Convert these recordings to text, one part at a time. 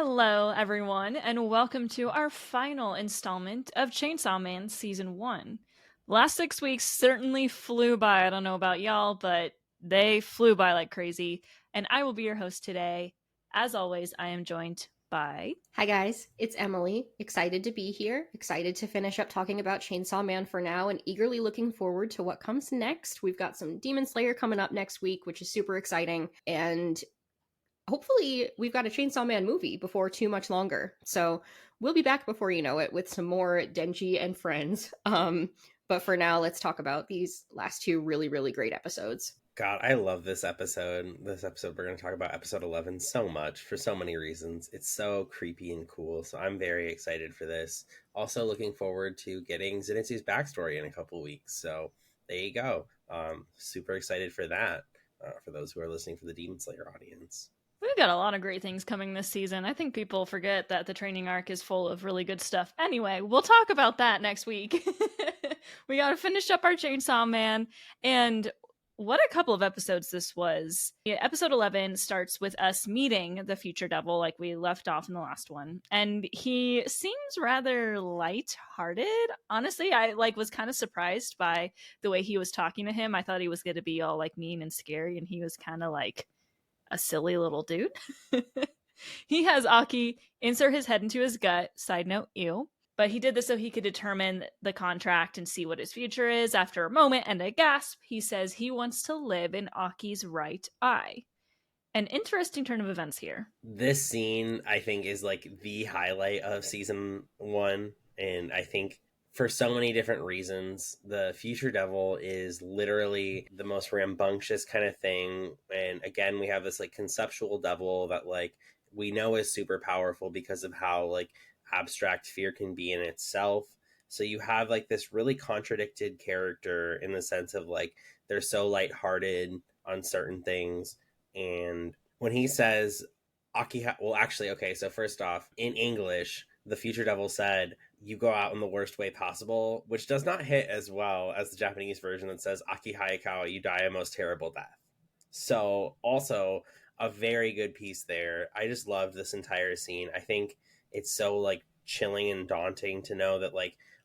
Hello, everyone, and welcome to our final installment of Chainsaw Man Season 1. The last 6 weeks certainly flew by. I don't know about y'all, but they flew by like crazy. And I will be your host today. As always, I am joined by... Hi guys, it's Emily. Excited to be here. Excited to finish up talking about Chainsaw Man for now and eagerly looking forward to what comes next. We've got some Demon Slayer coming up next week, which is super exciting. And hopefully we've got a Chainsaw Man movie before too much longer. So we'll be back before you know it with some more Denji and friends. But for now, let's talk about these last two really, really great episodes. God, I love this episode. This episode, we're going to talk about episode 11 so much for so many reasons. It's so creepy and cool. So I'm very excited for this. Also looking forward to getting Zenitsu's backstory in a couple weeks. So there you go. Super excited for that. For those who are listening for the Demon Slayer audience. We've got a lot of great things coming this season. I think people forget that the training arc is full of really good stuff. Anyway, we'll talk about that next week. We got to finish up our Chainsaw Man. And what a couple of episodes this was. Episode 11 starts with us meeting the future devil like we left off in the last one. And he seems rather light-hearted. Honestly, I was kind of surprised by the way he was talking to him. I thought he was going to be all mean and scary, and he was kind of a silly little dude. He has Aki insert his head into his gut. Side note, ew. But he did this so he could determine the contract and see what his future is. After a moment and a gasp, he says he wants to live in Aki's right eye. An interesting turn of events here. This scene, I think, is the highlight of season 1. And I think for so many different reasons, the future devil is literally the most rambunctious kind of thing. And again, we have this conceptual devil that we know is super powerful because of how abstract fear can be in itself. So you have this really contradicted character in the sense of they're so lighthearted on certain things. And when he says so first off, in English, the future devil said, "You go out in the worst way possible," which does not hit as well as the Japanese version that says, "Aki hayakawa, you die a most terrible death." So also a very good piece there. I just loved this entire scene. I think it's so chilling and daunting to know that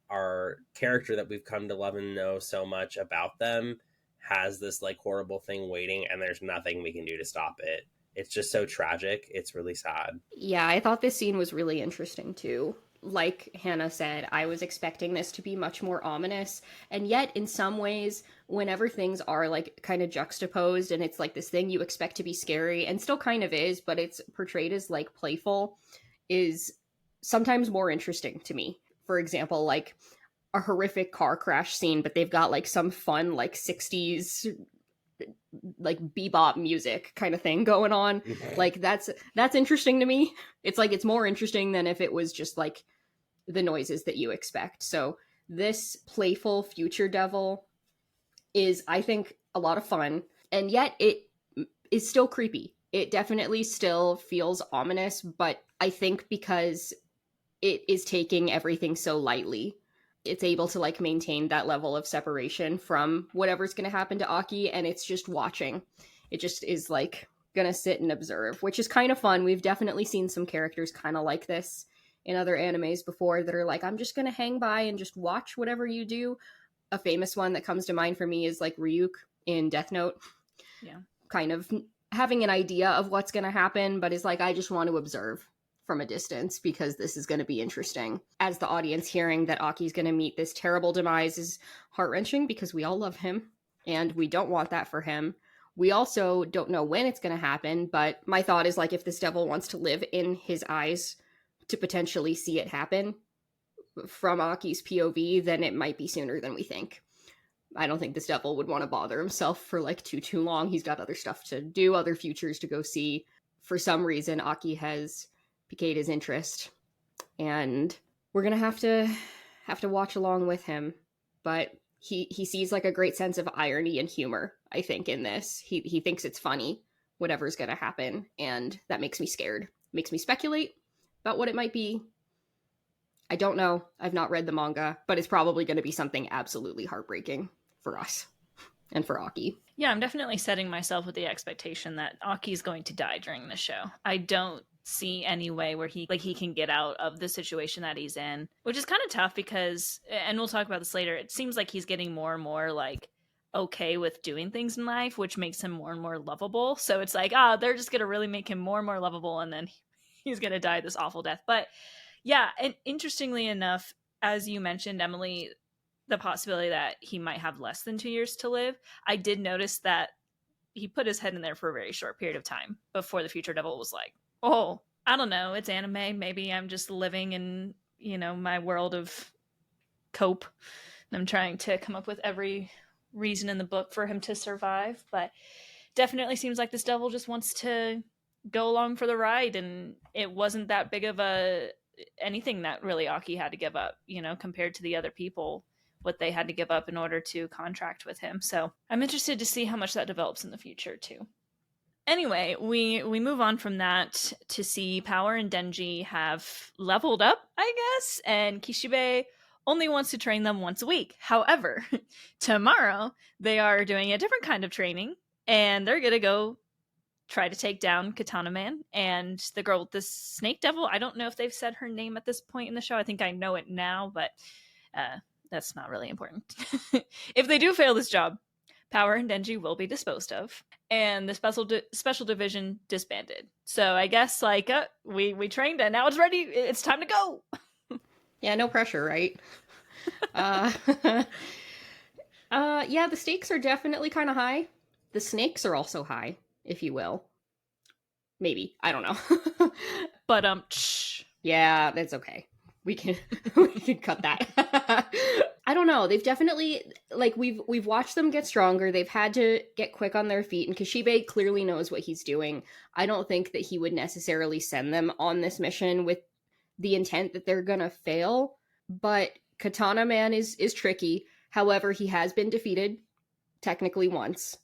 our character that we've come to love and know so much about them has this horrible thing waiting, and there's nothing we can do to stop it. It's just so tragic. It's really sad. Yeah, I thought this scene was really interesting too. Like Hannah said, I was expecting this to be much more ominous, and yet in some ways, whenever things are kind of juxtaposed and it's this thing you expect to be scary and still kind of is, but it's portrayed as playful, is sometimes more interesting to me. For example, a horrific car crash scene, but they've got some fun 60s bebop music kind of thing going on. That's interesting to me. It's more interesting than if it was just the noises that you expect. So this playful future devil is, I think, a lot of fun, and yet it is still creepy. It definitely still feels ominous, but I think because it is taking everything so lightly, it's able to maintain that level of separation from whatever's going to happen to Aki, and it's just watching. It just is gonna sit and observe, which is kind of fun. We've definitely seen some characters kind of like this in other animes before that are I'm just gonna hang by and just watch whatever you do. A famous one that comes to mind for me is Ryuk in Death Note. Yeah. Kind of having an idea of what's gonna happen, but is I just want to observe from a distance because this is going to be interesting. As the audience, hearing that Aki's going to meet this terrible demise is heart-wrenching because we all love him and we don't want that for him. We also don't know when it's going to happen, but my thought is if this devil wants to live in his eyes to potentially see it happen from Aki's POV, then it might be sooner than we think. I don't think this devil would want to bother himself for too long. He's got other stuff to do, other futures to go see. For some reason, Aki has piqued his interest, and we're gonna have to watch along with him. But he sees a great sense of irony and humor, I think, in this. He thinks it's funny, whatever's gonna happen, and that makes me scared. Makes me speculate about what it might be. I don't know. I've not read the manga, but it's probably going to be something absolutely heartbreaking for us. and for Aki. Yeah, I'm definitely setting myself with the expectation that Aki's going to die during the show. I don't see any way where he can get out of the situation that he's in, which is kind of tough because, and we'll talk about this later, it seems like he's getting more and more like okay with doing things in life, which makes him more and more lovable. So it's like, they're just gonna really make him more and more lovable, and then he's gonna die this awful death. But yeah, and interestingly enough, as you mentioned, Emily, the possibility that he might have less than 2 years to live, I did notice that he put his head in there for a very short period of time before the future devil was like, oh, I don't know, it's anime, maybe I'm just living in, my world of cope, and I'm trying to come up with every reason in the book for him to survive. But definitely seems like this devil just wants to go along for the ride, and it wasn't that big of anything that really Aki had to give up, compared to the other people, what they had to give up in order to contract with him. So I'm interested to see how much that develops in the future too. Anyway, we move on from that to see Power and Denji have leveled up, I guess, and Kishibe only wants to train them once a week. However, tomorrow they are doing a different kind of training, and they're gonna go try to take down Katana Man and the girl with the snake devil. I don't know if they've said her name at this point in the show. I think I know it now, but that's not really important. If they do fail this job, Power and Denji will be disposed of, and the special division disbanded. So I guess we trained, and now it's ready. It's time to go. Yeah, no pressure, right? Yeah, the stakes are definitely kind of high. The snakes are also high, if you will. Maybe, I don't know. But yeah, that's okay. We can cut that. I don't know. They've definitely we've watched them get stronger. They've had to get quick on their feet, and Kishibe clearly knows what he's doing. I don't think that he would necessarily send them on this mission with the intent that they're gonna fail. But Katana Man is tricky. However, he has been defeated technically once.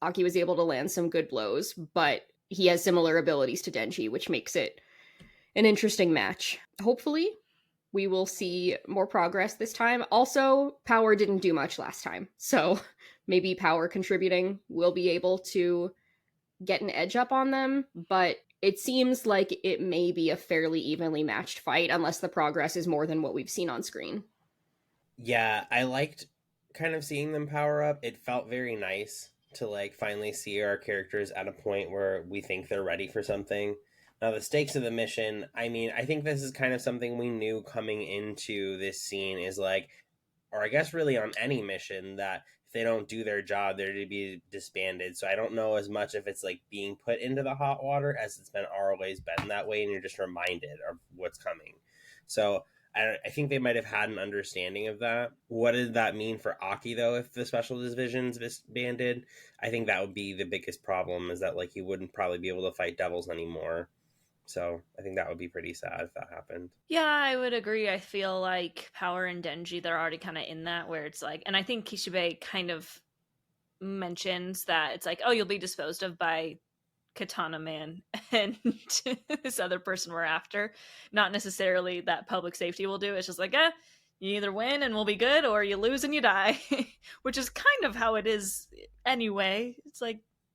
Aki was able to land some good blows, but he has similar abilities to Denji, which makes it an interesting match. Hopefully, we will see more progress this time. Also, Power didn't do much last time, so maybe Power contributing will be able to get an edge up on them, but it seems like it may be a fairly evenly matched fight unless the progress is more than what we've seen on screen. Yeah, I liked kind of seeing them power up. It felt very nice to finally see our characters at a point where we think they're ready for something. Now, the stakes of the mission, I mean, I think this is kind of something we knew coming into this scene is or I guess really on any mission, that if they don't do their job, they're to be disbanded. So I don't know as much if it's being put into the hot water as it's always been that way, and you're just reminded of what's coming. So I think they might have had an understanding of that. What did that mean for Aki, though, if the special division's disbanded? I think that would be the biggest problem, is that he wouldn't probably be able to fight devils anymore. So I think that would be pretty sad if that happened. Yeah, I would agree. I feel like Power and Denji, they're already kind of in that where it's and I think Kishibe kind of mentions that it's oh, you'll be disposed of by Katana Man and this other person we're after. Not necessarily that public safety will do. It's just you either win and we'll be good, or you lose and you die, which is kind of how it is anyway. It's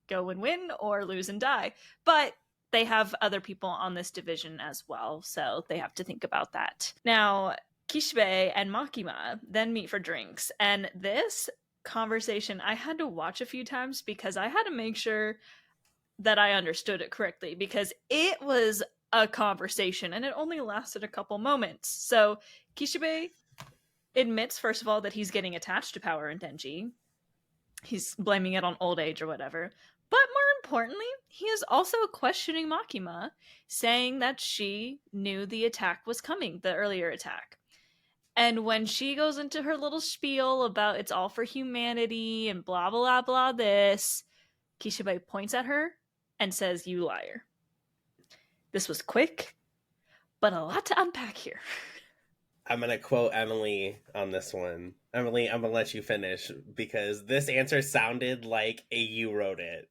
go and win or lose and die. But they have other people on this division as well, so they have to think about that. Now, Kishibe and Makima then meet for drinks, and this conversation I had to watch a few times because I had to make sure that I understood it correctly, because it was a conversation and it only lasted a couple moments. So Kishibe admits, first of all, that he's getting attached to Power and Denji. He's blaming it on old age or whatever. But more importantly, he is also questioning Makima, saying that she knew the attack was coming, the earlier attack. And when she goes into her little spiel about it's all for humanity and blah, blah, blah, this, Kishibe points at her and says, "You liar." This was quick, but a lot to unpack here. I'm going to quote Emily on this one. Emily, I'm going to let you finish, because this answer sounded like you wrote it.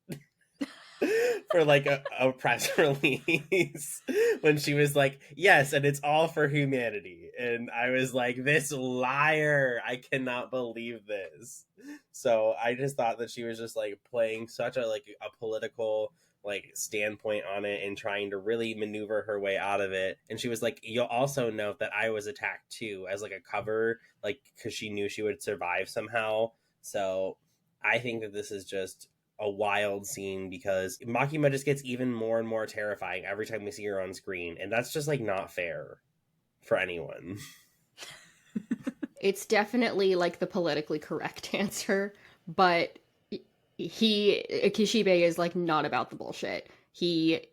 for like a press release when she was like, yes, and it's all for humanity. And I was like, this liar, I cannot believe this. So I just thought that she was just like playing such a political like standpoint on it and trying to really maneuver her way out of it. And she was like, you'll also note that I was attacked too, as like a cover, like because she knew she would survive somehow. So I think that this is just a wild scene because Makima just gets even more and more terrifying every time we see her on screen, and that's just like not fair for anyone. It's definitely like the politically correct answer, but Kishibe is like not about the bullshit. He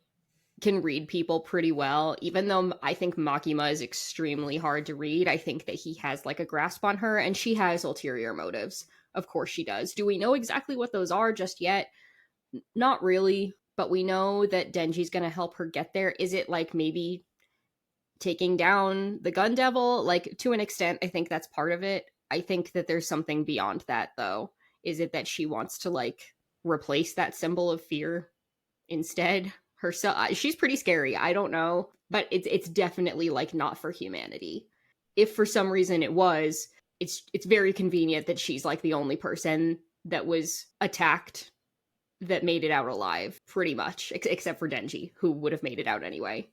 can read people pretty well, even though I think Makima is extremely hard to read. I think that he has like a grasp on her, and she has ulterior motives. Of course she does. Do we know exactly what those are just yet? Not really, but we know that Denji's gonna help her get there. Is it like maybe taking down the gun devil? Like, to an extent, I think that's part of it. I think that there's something beyond that, though. Is it that she wants to like replace that symbol of fear instead herself? She's pretty scary. I don't know, but it's definitely like not for humanity. If for some reason it was, it's very convenient that she's like the only person that was attacked that made it out alive, pretty much, except for Denji, who would have made it out anyway.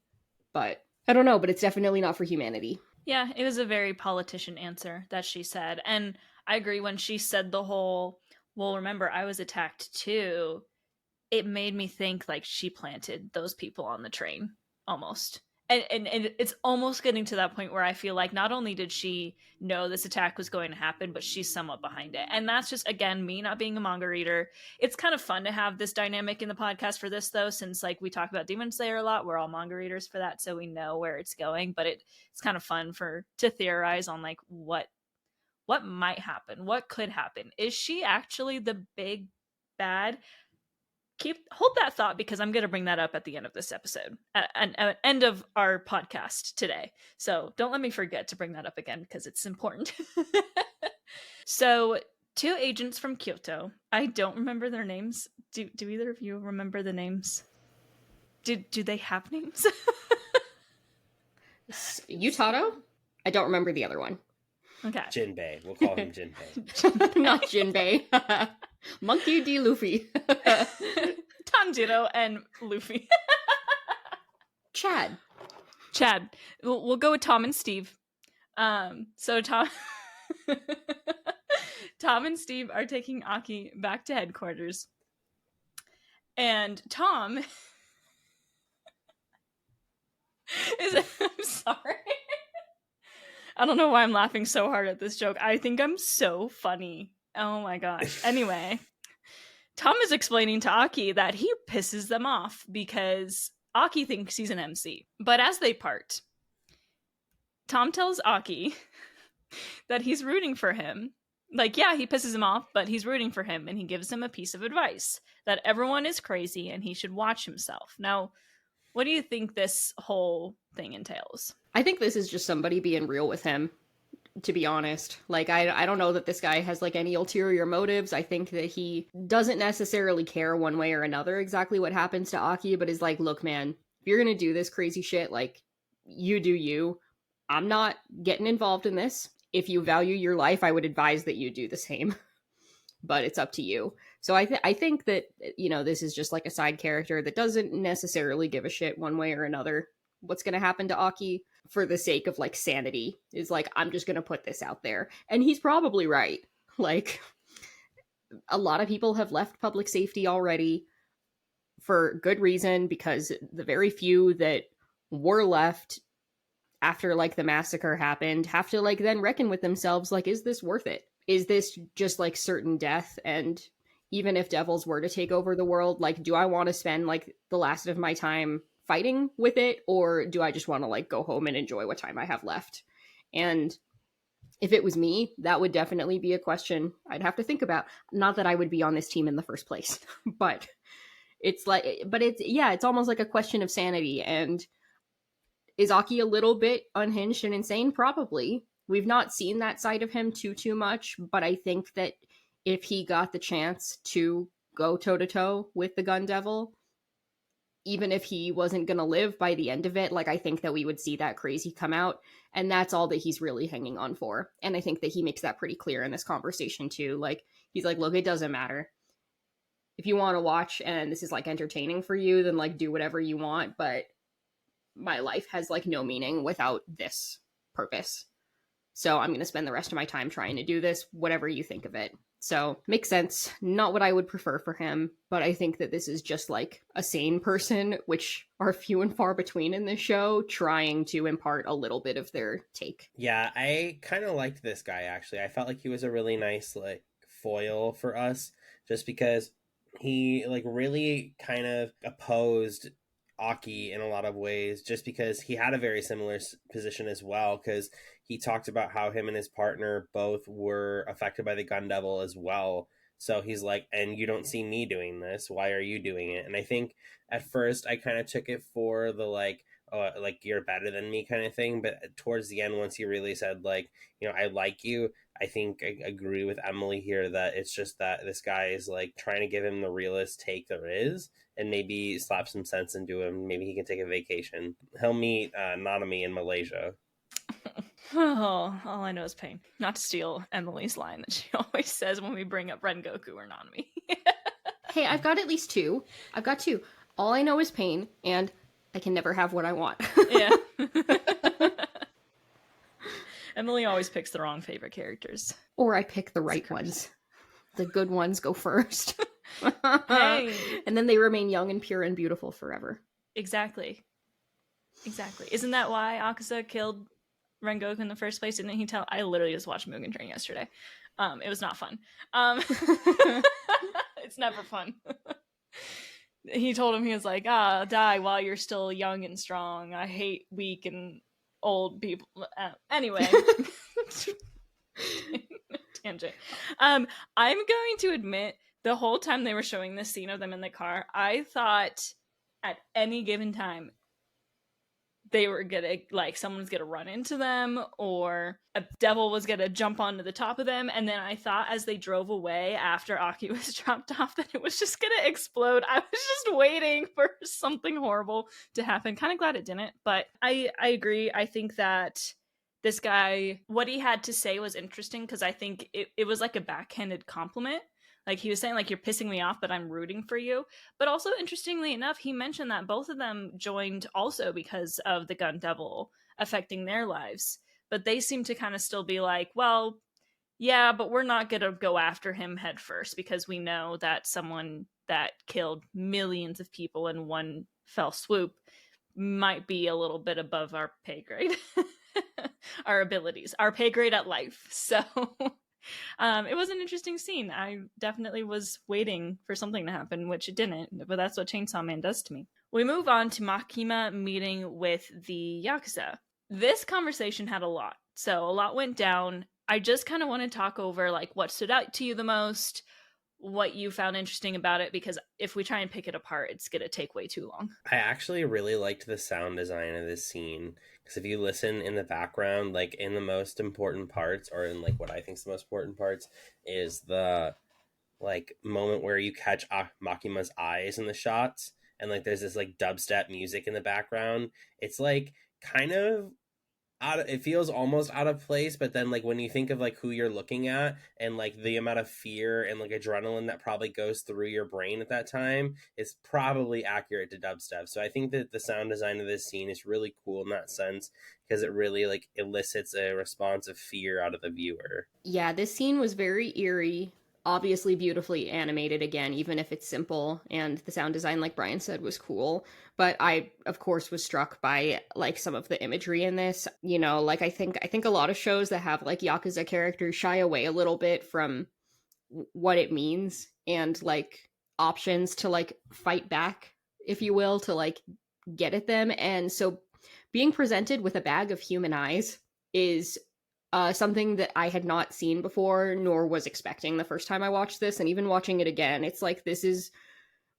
But I don't know, but it's definitely not for humanity. Yeah, it was a very politician answer that she said. And I agree when she said the whole, well, remember, I was attacked too. It made me think like she planted those people on the train, almost. And it's almost getting to that point where I feel like not only did she know this attack was going to happen, but she's somewhat behind it. And that's just, again, me not being a manga reader. It's kind of fun to have this dynamic in the podcast for this, though, since like we talk about Demon Slayer a lot. We're all manga readers for that, so we know where it's going. But it's kind of fun to theorize on like what might happen, what could happen. Is she actually the big bad? Hold that thought, because I'm going to bring that up at the end of this episode, at end of our podcast today. So don't let me forget to bring that up again, because it's important. So 2 agents from Kyoto. I don't remember their names. Do either of you remember the names? Do they have names? Yutato? I don't remember the other one. Okay. Jinbei. We'll call him Jinbei. Not Jinbei. Monkey D. Luffy. Tanjiro and Luffy. Chad. We'll go with Tom and Steve. So Tom and Steve are taking Aki back to headquarters. And Tom I'm sorry. I don't know why I'm laughing so hard at this joke. I think I'm so funny. Oh my gosh. Anyway, Tom is explaining to Aki that he pisses them off because Aki thinks he's an MC. But as they part, Tom tells Aki that he's rooting for him. Like, yeah, he pisses him off, but he's rooting for him, and he gives him a piece of advice that everyone is crazy and he should watch himself. Now, what do you think this whole thing entails? I think this is just somebody being real with him, to be honest. Like, I don't know that this guy has, like, any ulterior motives. I think that he doesn't necessarily care one way or another exactly what happens to Aki, but is like, look, man, if you're gonna do this crazy shit, like, you do you. I'm not getting involved in this. If you value your life, I would advise that you do the same. But it's up to you. So I think that, you know, this is just like a side character that doesn't necessarily give a shit one way or another what's going to happen to Aki, for the sake of like sanity. Is like, I'm just going to put this out there. And he's probably right. Like, a lot of people have left public safety already for good reason, because the very few that were left after like the massacre happened have to like then reckon with themselves, like, is this worth it? Is this just like certain death? And even if devils were to take over the world, like, do I want to spend like the last of my time fighting with it, or do I just want to like go home and enjoy what time I have left? And if it was me, that would definitely be a question I'd have to think about. Not that I would be on this team in the first place, but it's almost like a question of sanity. And is Aki a little bit unhinged and insane? Probably. We've not seen that side of him too much, but I think that if he got the chance to go toe-to-toe with the Gun Devil, even if he wasn't gonna live by the end of it, like I think that we would see that crazy come out, and that's all that he's really hanging on for. And I think that he makes that pretty clear in this conversation too. Like, he's like, look, it doesn't matter. If you want to watch and this is like entertaining for you, then like do whatever you want, but my life has like no meaning without this purpose. So I'm going to spend the rest of my time trying to do this, whatever you think of it. So makes sense. Not what I would prefer for him, but I think that this is just like a sane person, which are few and far between in this show, trying to impart a little bit of their take. Yeah, I kind of liked this guy, actually. I felt like he was a really nice, like, foil for us, just because he, like, really kind of opposed Aki in a lot of ways, just because he had a very similar position as well, because he talked about how him and his partner both were affected by the gun devil as well. So he's like, and you don't see me doing this, why are you doing it? And I think at first I kind of took it for the like, oh, like you're better than me kind of thing, but towards the end, once he really said like, you know, I like you, I think I agree with Emily here that it's just that this guy is like trying to give him the realest take there is, and maybe slap some sense into him. Maybe he can take a vacation. He'll meet Nanami in Malaysia. Oh, all I know is pain. Not to steal Emily's line that she always says when we bring up Rengoku or Nanami. Hey, I've got at least two. I've got two. All I know is pain, and I can never have what I want. Yeah. Emily always picks the wrong favorite characters. Or I pick the right ones. The good ones go first. Hey. And then they remain young and pure and beautiful forever. Exactly. Isn't that why Akaza killed Rengoku in the first place? Didn't he tell? I literally just watched Mugen Train yesterday. It was not fun. It's never fun. He told him, he was like, die while you're still young and strong. I hate weak and old people. Anyway. Tangent. I'm going to admit, the whole time they were showing this scene of them in the car, I thought at any given time they were gonna, like, someone's gonna run into them or a devil was gonna jump onto the top of them. And then I thought as they drove away after Aki was dropped off that it was just gonna explode. I was just waiting for something horrible to happen. Kind of glad it didn't, but I agree. I think that this guy, what he had to say was interesting, because I think it was like a backhanded compliment. Like, he was saying, like, you're pissing me off, but I'm rooting for you. But also, interestingly enough, he mentioned that both of them joined also because of the gun devil affecting their lives. But they seem to kind of still be like, well, yeah, but we're not going to go after him head first, because we know that someone that killed millions of people in one fell swoop might be a little bit above our pay grade. Our abilities, our pay grade at life. So it was an interesting scene. I definitely was waiting for something to happen, which it didn't, but that's what Chainsaw Man does to me. We move on to Makima meeting with the Yakuza. This conversation had a lot. So a lot went down. I just kind of want to talk over like what stood out to you the most, what you found interesting about it, because if we try and pick it apart, it's going to take way too long. I actually really liked the sound design of this scene, because if you listen in the background, like in the most important parts, or in like what I think is the most important parts, is the like moment where you catch Makima's eyes in the shots, and like there's this like dubstep music in the background. It's like kind of it feels almost out of place, but then like when you think of like who you're looking at and like the amount of fear and like adrenaline that probably goes through your brain at that time, is probably accurate to dubstep. So I think that the sound design of this scene is really cool in that sense, because it really like elicits a response of fear out of the viewer. Yeah, this scene was very eerie, obviously beautifully animated again, even if it's simple, and the sound design, like Brian said, was cool. But I, of course, was struck by like some of the imagery in this. You know, like I think a lot of shows that have like Yakuza characters shy away a little bit from what it means and like options to like fight back, if you will, to like get at them. And so being presented with a bag of human eyes is something that I had not seen before, nor was expecting the first time I watched this. And even watching it again, it's like, this is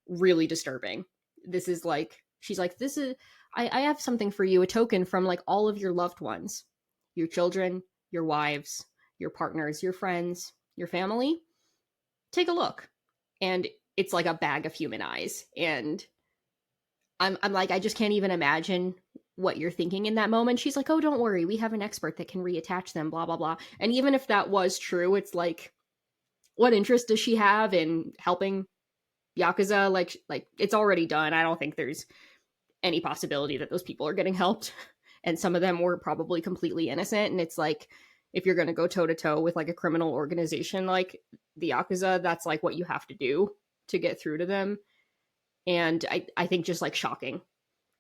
really disturbing. This is like, she's like, this is, I have something for you, a token from like all of your loved ones, your children, your wives, your partners, your friends, your family. Take a look. And it's like a bag of human eyes. And I'm like, I just can't even imagine what you're thinking in that moment. She's like, oh, don't worry, we have an expert that can reattach them, blah blah blah. And even if that was true, it's like, what interest does she have in helping Yakuza? Like it's already done. I don't think there's any possibility that those people are getting helped. And some of them were probably completely innocent. And it's like, if you're going to go toe to toe with like a criminal organization like the Yakuza, that's like what you have to do to get through to them. And I think just like shocking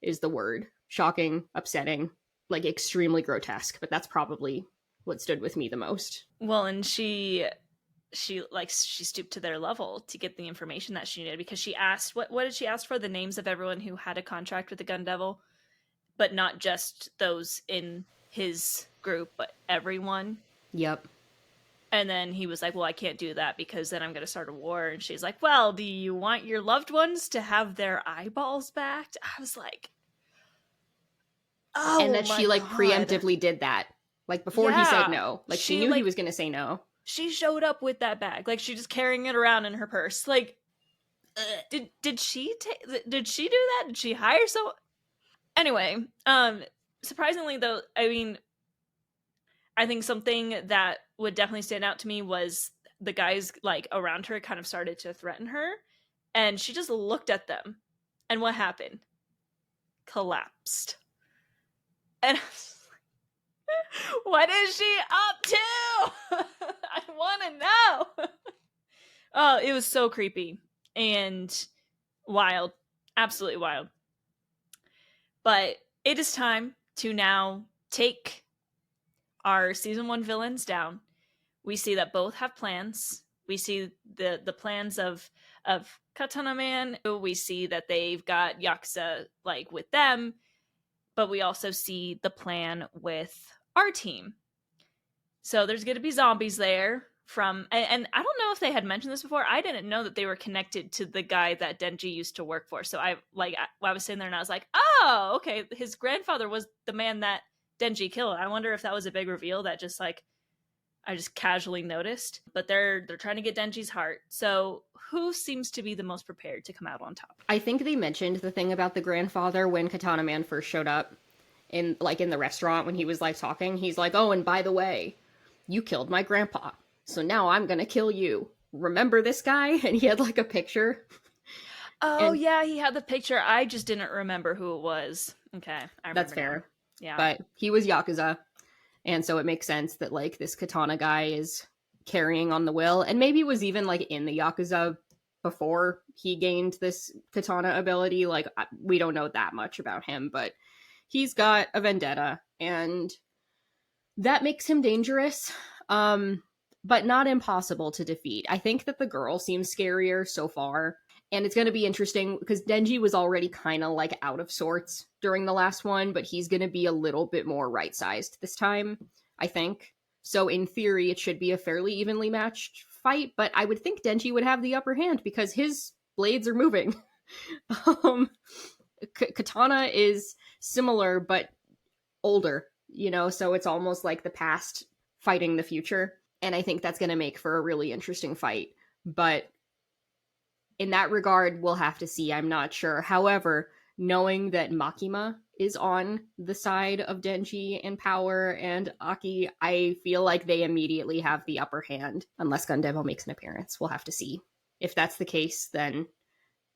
is the word. Shocking, upsetting, like extremely grotesque. But that's probably what stood with me the most. Well, and she stooped to their level to get the information that she needed, because she asked, what did she ask for? The names of everyone who had a contract with the Gun Devil, but not just those in his group, but everyone. Yep. And then he was like, well, I can't do that because then I'm going to start a war. And she's like, well, do you want your loved ones to have their eyeballs back? I was like, oh, and that she like preemptively did that, like before he said no. Like she knew he was going to say no. She showed up with that bag, like she just carrying it around in her purse. Like, did she do that? Did she hire so? Anyway, surprisingly though, I mean, I think something that would definitely stand out to me was the guys like around her kind of started to threaten her, and she just looked at them, and what happened? Collapsed. And I was like, what is she up to? I want to know. Oh, it was so creepy and wild. Absolutely wild. But it is time to now take our season 1 villains down. We see that both have plans. We see the plans of Katana Man. We see that they've got Yakuza like with them, but we also see the plan with our team. So there's going to be zombies there from, and I don't know if they had mentioned this before. I didn't know that they were connected to the guy that Denji used to work for. So I was sitting there and I was like, oh, okay, his grandfather was the man that Denji killed. I wonder if that was a big reveal that just like I just casually noticed. But they're trying to get Denji's heart. So who seems to be the most prepared to come out on top? I think they mentioned the thing about the grandfather when Katana Man first showed up in the restaurant when he was like talking. He's like, oh, and by the way, you killed my grandpa, so now I'm gonna kill you. Remember this guy? And he had like a picture. Oh, yeah, he had the picture. I just didn't remember who it was. Okay, I remember. That's fair. Now. Yeah. But he was Yakuza, and so it makes sense that like this Katana guy is carrying on the will, and maybe was even like in the Yakuza before he gained this Katana ability. Like, we don't know that much about him, but he's got a vendetta, and that makes him dangerous, but not impossible to defeat. I think that the girl seems scarier so far, and it's going to be interesting because Denji was already kind of like out of sorts during the last one, but he's going to be a little bit more right-sized this time, I think. So in theory, it should be a fairly evenly matched fight, but I would think Denji would have the upper hand because his blades are moving. Katana is similar, but older, so it's almost like the past fighting the future. And I think that's going to make for a really interesting fight. But in that regard, we'll have to see. I'm not sure. However, knowing that Makima is on the side of Denji in power and Aki, I feel like they immediately have the upper hand. Unless Gun Devil makes an appearance. We'll have to see. If that's the case, then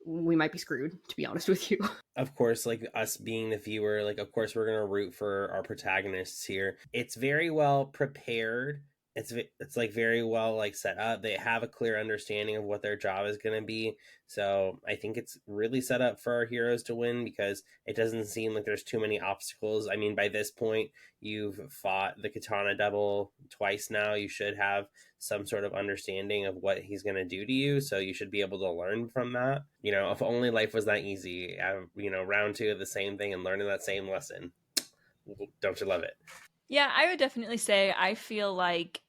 we might be screwed, to be honest with you. Of course, like us being the viewer, like of course we're gonna root for our protagonists here. It's very well prepared. It's like very well like set up. They have a clear understanding of what their job is going to be. So I think it's really set up for our heroes to win because it doesn't seem like there's too many obstacles. I mean, by this point, you've fought the Katana Devil twice now. You should have some sort of understanding of what he's going to do to you. So you should be able to learn from that. If only life was that easy, round 2 of the same thing and learning that same lesson. Don't you love it? Yeah, I would definitely say I feel like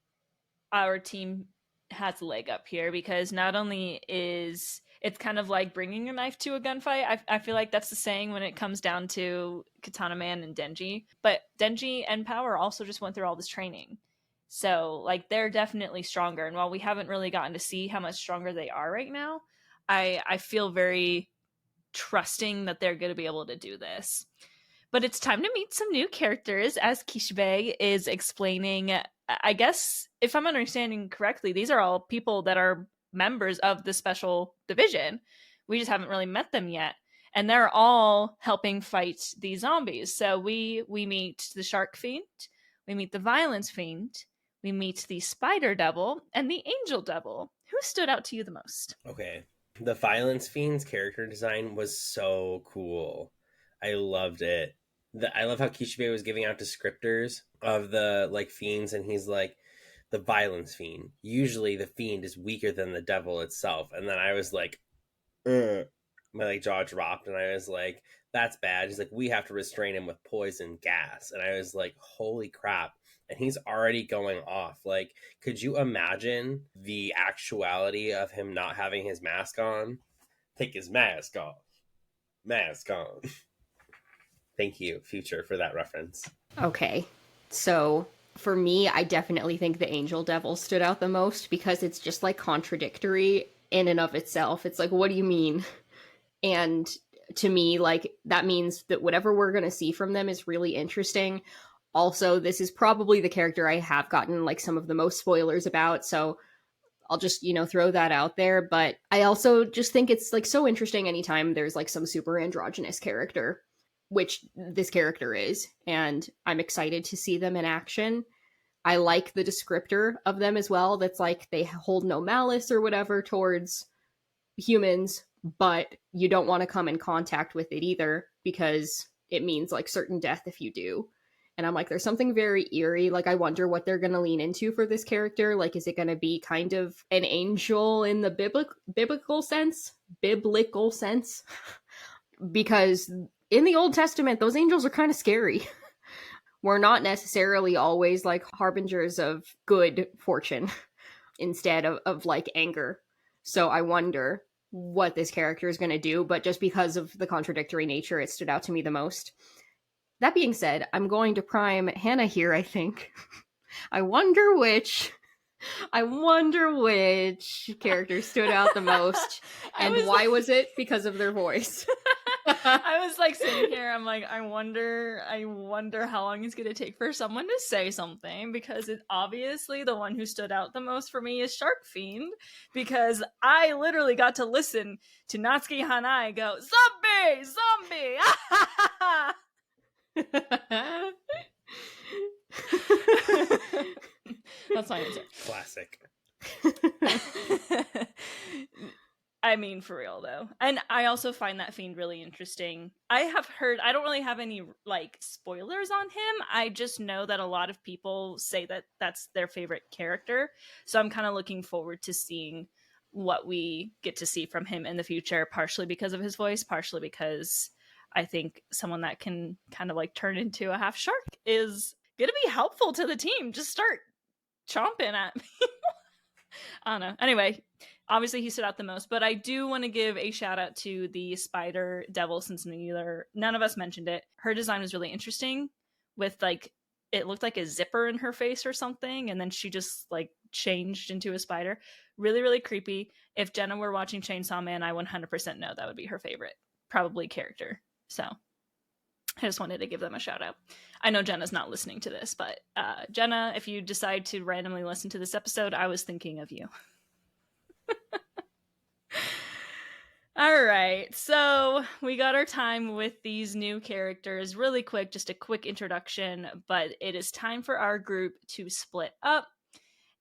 our team has a leg up here because not only is it's kind of like bringing a knife to a gunfight. I feel like that's the saying when it comes down to Katana Man and Denji. But Denji and Power also just went through all this training. So, like, they're definitely stronger. And while we haven't really gotten to see how much stronger they are right now, I feel very trusting that they're going to be able to do this. But it's time to meet some new characters, as Kishibe is explaining. I guess, if I'm understanding correctly, these are all people that are members of the special division. We just haven't really met them yet. And they're all helping fight these zombies. So we meet the Shark Fiend, we meet the Violence Fiend, we meet the Spider Devil, and the Angel Devil. Who stood out to you the most? Okay. The Violence Fiend's character design was so cool. I loved it. I love how Kishibe was giving out descriptors of the like fiends, and he's like, the Violence Fiend. Usually the fiend is weaker than the devil itself. And then I was like, my like jaw dropped, and I was like, that's bad. He's like, we have to restrain him with poison gas. And I was like, holy crap. And he's already going off. Like, could you imagine the actuality of him not having his mask on? Take his mask off. Mask on. Thank you, Future, for that reference. Okay. So for me, I definitely think the Angel Devil stood out the most because it's just like contradictory in and of itself. It's like, what do you mean? And to me, like, that means that whatever we're going to see from them is really interesting. Also, this is probably the character I have gotten like some of the most spoilers about, so I'll just, throw that out there. But I also just think it's like so interesting anytime there's like some super androgynous character, which this character is, and I'm excited to see them in action. I like the descriptor of them as well, that's like they hold no malice or whatever towards humans, but you don't want to come in contact with it either because it means like certain death if you do. And I'm like, there's something very eerie. Like, I wonder what they're going to lean into for this character. Like, is it going to be kind of an angel in the biblical sense? Biblical sense? Because in the Old Testament, those angels are kind of scary. We're not necessarily always like harbingers of good fortune instead of like anger. So I wonder what this character is going to do. But just because of the contradictory nature, it stood out to me the most. That being said, I'm going to prime Hannah here, I think. I wonder which character stood out the most. And why was it? Because of their voice. I was like sitting here, I'm like, I wonder how long it's going to take for someone to say something, because it obviously the one who stood out the most for me is Shark Fiend, because I literally got to listen to Natsuki Hanai go, zombie, zombie, That's my answer. Classic. I mean, for real though. And I also find that Fiend really interesting. I don't really have any like spoilers on him. I just know that a lot of people say that that's their favorite character. So I'm kind of looking forward to seeing what we get to see from him in the future, partially because of his voice, partially because I think someone that can kind of like turn into a half shark is going to be helpful to the team. Just start chomping at me. I don't know. Anyway, obviously he stood out the most, but I do want to give a shout out to the Spider Devil, since none of us mentioned it. Her design was really interesting, with like, it looked like a zipper in her face or something, and then she just like changed into a spider. Really, really creepy. If Jenna were watching Chainsaw Man, I 100% know that would be her favorite, probably, character. So I just wanted to give them a shout out. I know Jenna's not listening to this, but Jenna, if you decide to randomly listen to this episode, I was thinking of you. All right, so we got our time with these new characters. Really quick, just a quick introduction, but it is time for our group to split up.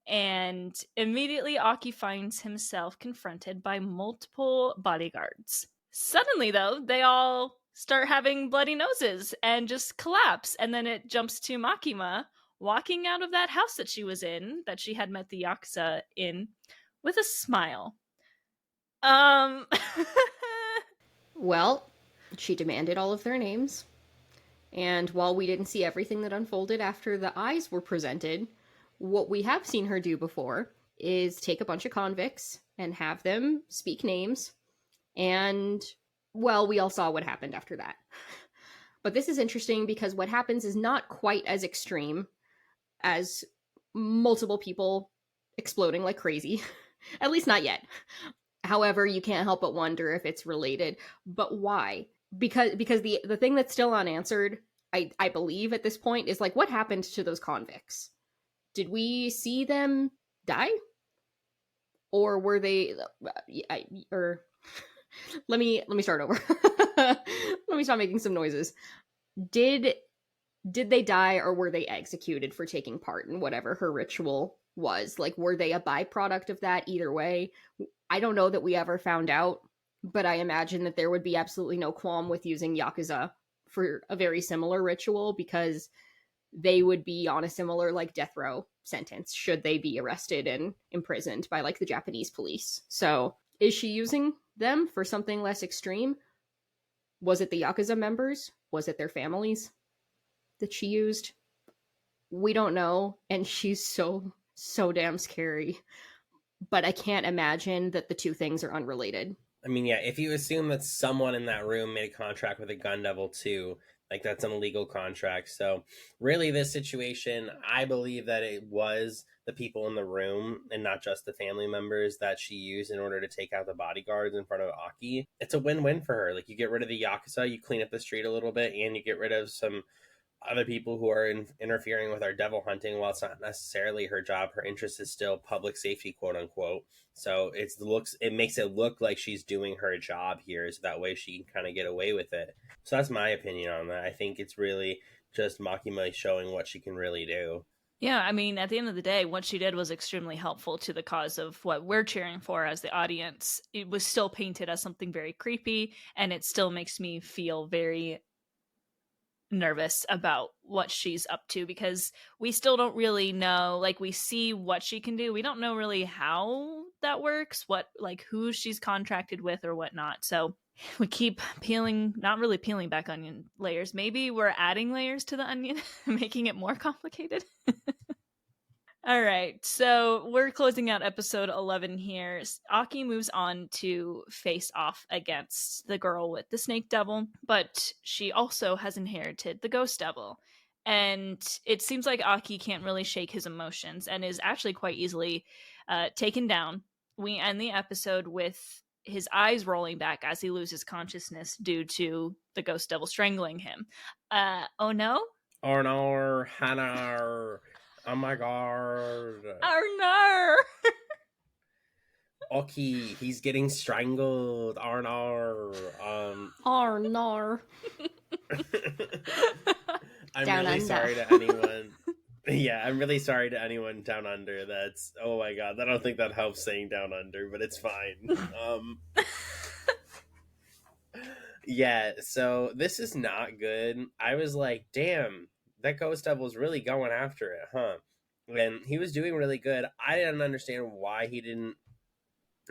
And immediately Aki finds himself confronted by multiple bodyguards. Suddenly, though, they all start having bloody noses and just collapse. And then it jumps to Makima walking out of that house that she was in, that she had met the Yakuza in, with a smile. Well, she demanded all of their names. And while we didn't see everything that unfolded after the eyes were presented, what we have seen her do before is take a bunch of convicts and have them speak names. And, well, we all saw what happened after that. But this is interesting because what happens is not quite as extreme as multiple people exploding like crazy. At least not yet. However, you can't help but wonder if it's related. But why? Because the thing that's still unanswered, I believe at this point, is like, what happened to those convicts? Did we see them die? Or were they or let me start over. Let me stop making some noises. Did they die, or were they executed for taking part in whatever her ritual was? Like, were they a byproduct of that? Either way, I don't know that we ever found out, but I imagine that there would be absolutely no qualm with using Yakuza for a very similar ritual, because they would be on a similar, like, death row sentence should they be arrested and imprisoned by, like, the Japanese police. So is she using them for something less extreme? Was it the Yakuza members? Was it their families that she used? We don't know, and she's so damn scary. But I can't imagine that the two things are unrelated. I mean, yeah, if you assume that someone in that room made a contract with a gun devil too, like, that's an illegal contract. So really, this situation, I believe that it was the people in the room and not just the family members that she used in order to take out the bodyguards in front of Aki. It's a win-win for her. Like, you get rid of the Yakuza, you clean up the street a little bit, and you get rid of some other people who are interfering with our devil hunting. While it's not necessarily her job, her interest is still public safety, quote unquote. So it makes it look like she's doing her job here, so that way she can kind of get away with it. So that's my opinion on that. I think it's really just Makima showing what she can really do. Yeah, I mean, at the end of the day, what she did was extremely helpful to the cause of what we're cheering for as the audience. It was still painted as something very creepy, and it still makes me feel very nervous about what she's up to, because we still don't really know. Like, we see what she can do, we don't know really how that works, what, like, who she's contracted with or whatnot. So we keep not really peeling back onion layers. Maybe we're adding layers to the onion, making it more complicated. All right, so we're closing out episode 11 here. Aki moves on to face off against the girl with the snake devil, but she also has inherited the ghost devil. And it seems like Aki can't really shake his emotions and is actually quite easily taken down. We end the episode with his eyes rolling back as he loses consciousness due to the ghost devil strangling him. Oh no? Arnar, Hanar. Oh my god. Arnar! Oki, he's getting strangled. Arnar. Arnar. I'm Down really under. sorry to anyone. Yeah, I'm really sorry to anyone down under. That's, oh my god, I don't think that helps saying down under, but it's fine. Yeah, so this is not good. I was like, damn, that ghost devil was really going after it, huh? And he was doing really good. I didn't understand why he didn't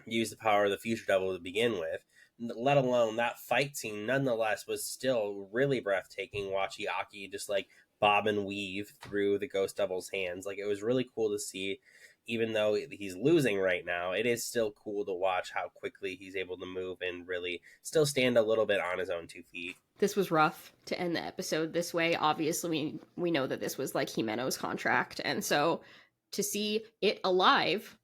use the power of the future devil to begin with, let alone that fight scene nonetheless was still really breathtaking, watching Aki just like bob and weave through the ghost devil's hands. Like, it was really cool to see. Even though he's losing right now, it is still cool to watch how quickly he's able to move and really still stand a little bit on his own 2 feet. This was rough to end the episode this way. Obviously, we know that this was like Himeno's contract, and so to see it alive,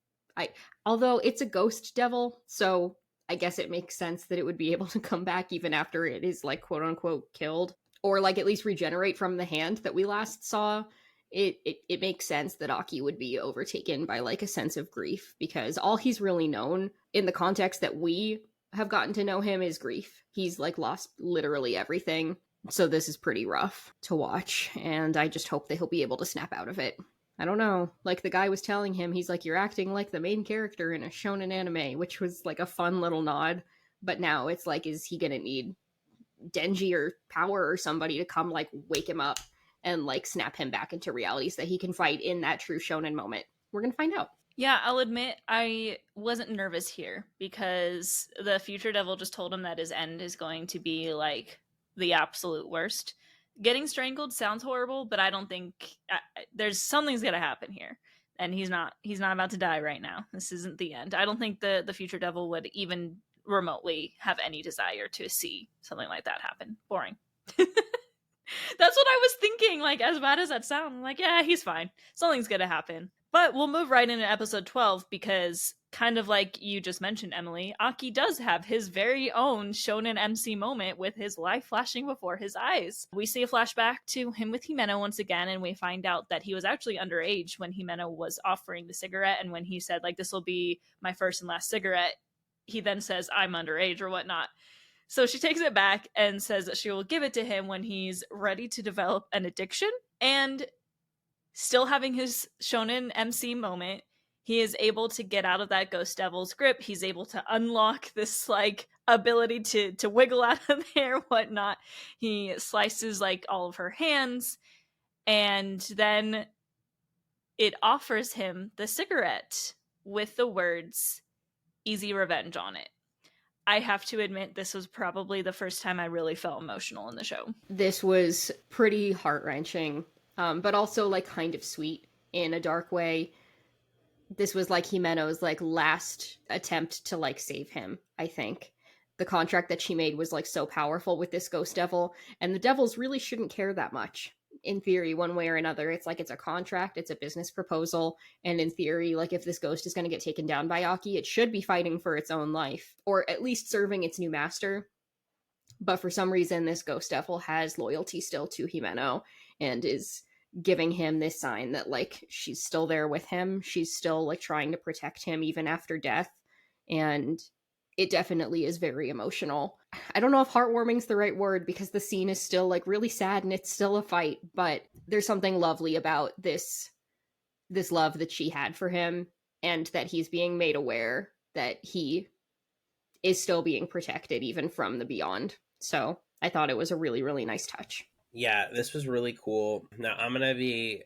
although it's a ghost devil, so I guess it makes sense that it would be able to come back even after it is, like, quote unquote killed, or like at least regenerate from the hand that we last saw. It makes sense that Aki would be overtaken by, like, a sense of grief, because all he's really known in the context that we have gotten to know him is grief. He's, like, lost literally everything. So this is pretty rough to watch, and I just hope that he'll be able to snap out of it. I don't know. Like, the guy was telling him, he's like, you're acting like the main character in a shonen anime, which was, like, a fun little nod. But now it's like, is he gonna need Denji or Power or somebody to come, like, wake him up and, like, snap him back into reality so that he can fight in that true shonen moment? We're gonna find out. Yeah, I'll admit I wasn't nervous here, because the future devil just told him that his end is going to be, like, the absolute worst. Getting strangled sounds horrible, but I don't think there's something's gonna happen here, and he's not about to die right now. This isn't the end. I don't think the future devil would even remotely have any desire to see something like that happen. Boring. That's what I was thinking. Like, as bad as that sounds, I'm like, yeah, he's fine. Something's gonna happen. But we'll move right into episode 12 because, kind of like you just mentioned, Emily, Aki does have his very own Shonen MC moment with his life flashing before his eyes. We see a flashback to him with Himeno once again, and we find out that he was actually underage when Himeno was offering the cigarette, and when he said, like, this will be my first and last cigarette, he then says, I'm underage or whatnot. So she takes it back and says that she will give it to him when he's ready to develop an addiction. And still having his Shonen MC moment, he is able to get out of that Ghost Devil's grip. He's able to unlock this like ability to wiggle out of there, whatnot. He slices like all of her hands, and then it offers him the cigarette with the words "Easy Revenge" on it. I have to admit, this was probably the first time I really felt emotional in the show. This was pretty heart-wrenching, but also like kind of sweet in a dark way. This was like Himeno's like last attempt to like save him, I think. The contract that she made was like so powerful with this ghost devil, and the devils really shouldn't care that much. In theory, one way or another, it's like it's a contract, it's a business proposal, and in theory, like if this ghost is going to get taken down by Aki, it should be fighting for its own life, or at least serving its new master. But for some reason, this ghost devil has loyalty still to Himeno and is giving him this sign that like she's still there with him. She's still like trying to protect him even after death. And it definitely is very emotional. I don't know if heartwarming's the right word because the scene is still like really sad and it's still a fight, but there's something lovely about this love that she had for him, and that he's being made aware that he is still being protected even from the beyond. So I thought it was a really, really nice touch. Yeah, this was really cool. Now I'm gonna be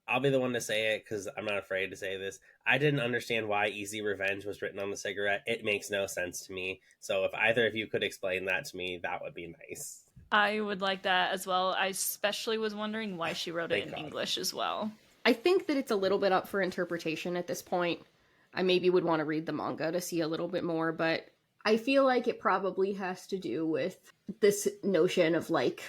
I'll be the one to say it because I'm not afraid to say this. I didn't understand why Easy Revenge was written on the cigarette. It makes no sense to me. So if either of you could explain that to me, that would be nice. I would like that as well. I especially was wondering why she wrote it in God. English as well. I think that it's a little bit up for interpretation at this point. I maybe would want to read the manga to see a little bit more, but I feel like it probably has to do with this notion of like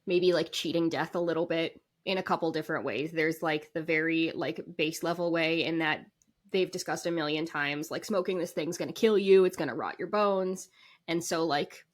maybe like cheating death a little bit in a couple different ways. There's like the very like base level way in that they've discussed a million times, like smoking this thing's going to kill you, it's going to rot your bones. And so like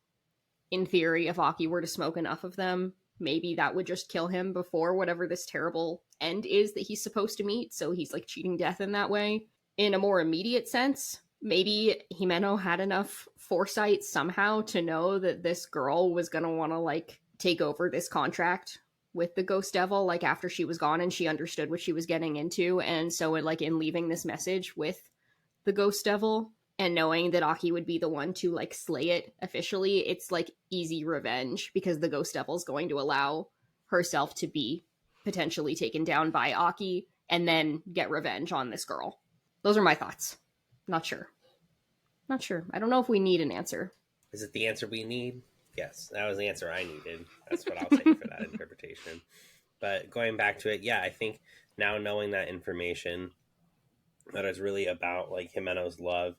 in theory, if Aki were to smoke enough of them, maybe that would just kill him before whatever this terrible end is that he's supposed to meet. So he's like cheating death in that way. In a more immediate sense, maybe Himeno had enough foresight somehow to know that this girl was going to want to like take over this contract with the ghost devil like after she was gone, and she understood what she was getting into. And so like in leaving this message with the ghost devil and knowing that Aki would be the one to like slay it officially, it's like easy revenge because the ghost devil's going to allow herself to be potentially taken down by Aki and then get revenge on this girl. Those are my thoughts. Not sure. I don't know if we need an answer. Is it the answer we need? Yes, that was the answer I needed. That's what I'll take for that interpretation. But going back to it, yeah, I think now knowing that information, that is really about like Himeno's love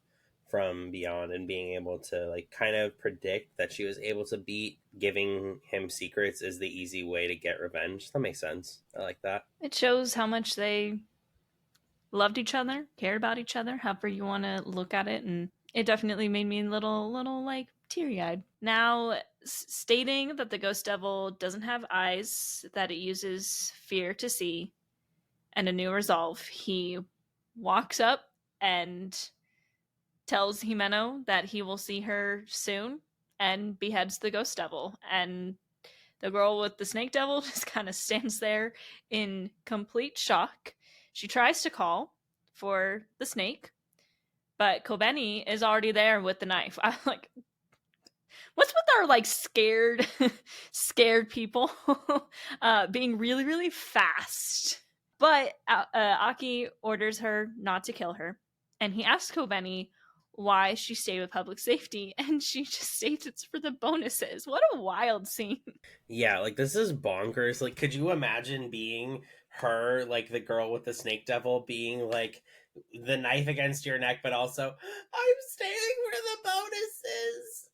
from beyond and being able to like kind of predict that she was able to beat giving him secrets is the easy way to get revenge. That makes sense. I like that. It shows how much they loved each other, cared about each other, however you want to look at it, and it definitely made me a little like teary-eyed. Now, stating that the ghost devil doesn't have eyes, that it uses fear to see, and a new resolve, he walks up and tells Himeno that he will see her soon and beheads the ghost devil. And the girl with the snake devil just kind of stands there in complete shock. She tries to call for the snake, but Kobeni is already there with the knife. I'm like, what's with our like scared people being really, really fast? But Aki orders her not to kill her, and he asks Kobeni why she stayed with public safety, and she just states it's for the bonuses. What a wild scene. Yeah, like this is bonkers. Like, could you imagine being her, like the girl with the snake devil, being like the knife against your neck, but also I'm staying for the bonuses.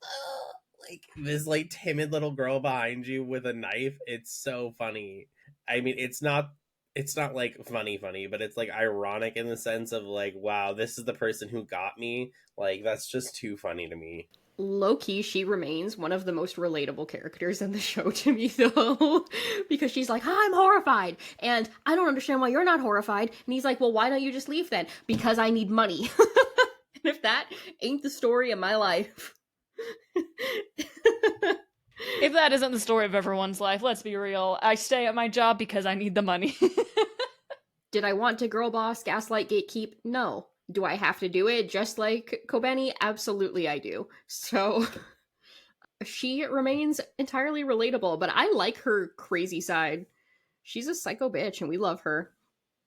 Like this like timid little girl behind you with a knife. It's so funny. I mean, it's not it's not like funny, but it's like ironic in the sense of like, wow, this is the person who got me. Like, that's just too funny to me. Low-key, she remains one of the most relatable characters in the show to me, though. Because she's like, I'm horrified, and I don't understand why you're not horrified. And he's like, well, why don't you just leave then? Because I need money. And if that ain't the story of my life... If that isn't the story of everyone's life, let's be real. I stay at my job because I need the money. Did I want to girl boss, gaslight, gatekeep? No. Do I have to do it just like Kobeni? Absolutely I do. So she remains entirely relatable, but I like her crazy side. She's a psycho bitch and we love her.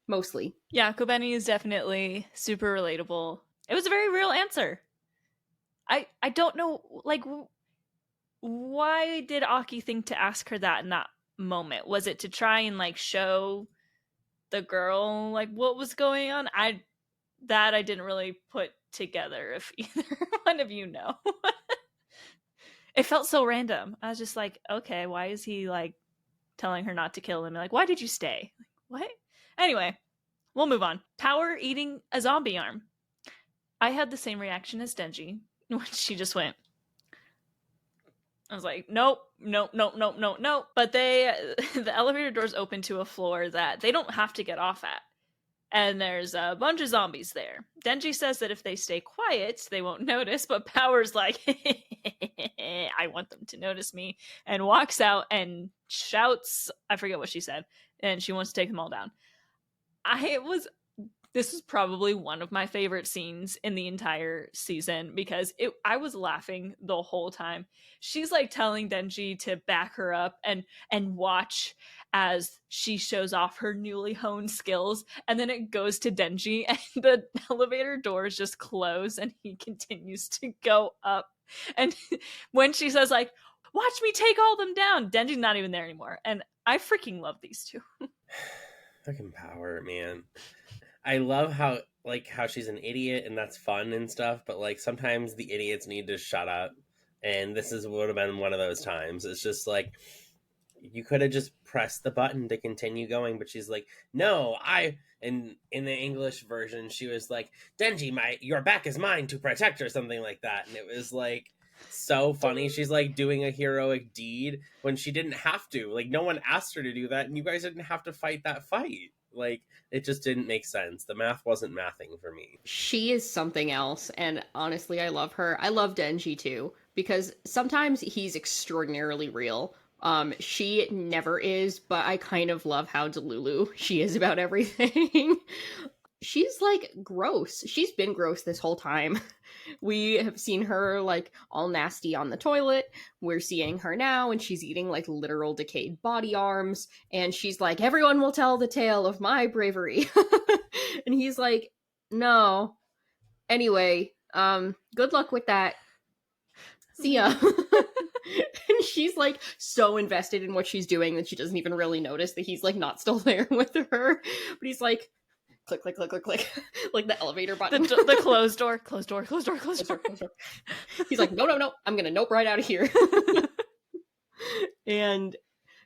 Mostly. Yeah, Kobeni is definitely super relatable. It was a very real answer. I don't know, like, why did Aki think to ask her that in that moment? Was it to try and, like, show the girl, like, what was going on? I didn't really put together, if either one of you know. It felt so random. I was just like, okay, why is he, like, telling her not to kill him? Like, why did you stay? Like, what? Anyway, we'll move on. Power eating a zombie arm. I had the same reaction as Denji when she just went. I was like, nope. But the elevator doors open to a floor that they don't have to get off at. And there's a bunch of zombies there. Denji says that if they stay quiet, they won't notice, but Power's like, I want them to notice me, and walks out and shouts, I forget what she said, and she wants to take them all down. This is probably one of my favorite scenes in the entire season because I was laughing the whole time. She's like telling Denji to back her up and watch as she shows off her newly honed skills, and then it goes to Denji and the elevator doors just close and he continues to go up. And when she says like, watch me take all them down, Denji's not even there anymore. And I freaking love these two. Fucking Power, man. I love how she's an idiot and that's fun and stuff, but like sometimes the idiots need to shut up, and this would have been one of those times. It's just like, you could have just pressed the button to continue going, but she's like, no, in the English version she was like, Denji, your back is mine to protect, or something like that, and it was like so funny. She's like doing a heroic deed when she didn't have to. Like, no one asked her to do that, and you guys didn't have to fight that fight. Like, it just didn't make sense. The math wasn't mathing for me. She is something else, and honestly, I love her. I love Denji too, because sometimes he's extraordinarily real. She never is, but I kind of love how Delulu she is about everything. She's like gross. She's been gross this whole time. We have seen her like all nasty on the toilet. We're seeing her now and she's eating like literal decayed body arms, and she's like, everyone will tell the tale of my bravery. And he's like, no. Anyway, good luck with that. See ya. And she's like so invested in what she's doing that she doesn't even really notice that he's like not still there with her. But he's like, click, click, click, click, click, like the elevator button. The closed door. He's like, no, I'm gonna nope right out of here. And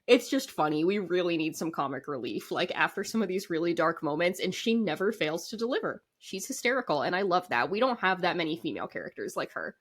it's just funny. We really need some comic relief, like after some of these really dark moments, and she never fails to deliver. She's hysterical, and I love that. We don't have that many female characters like her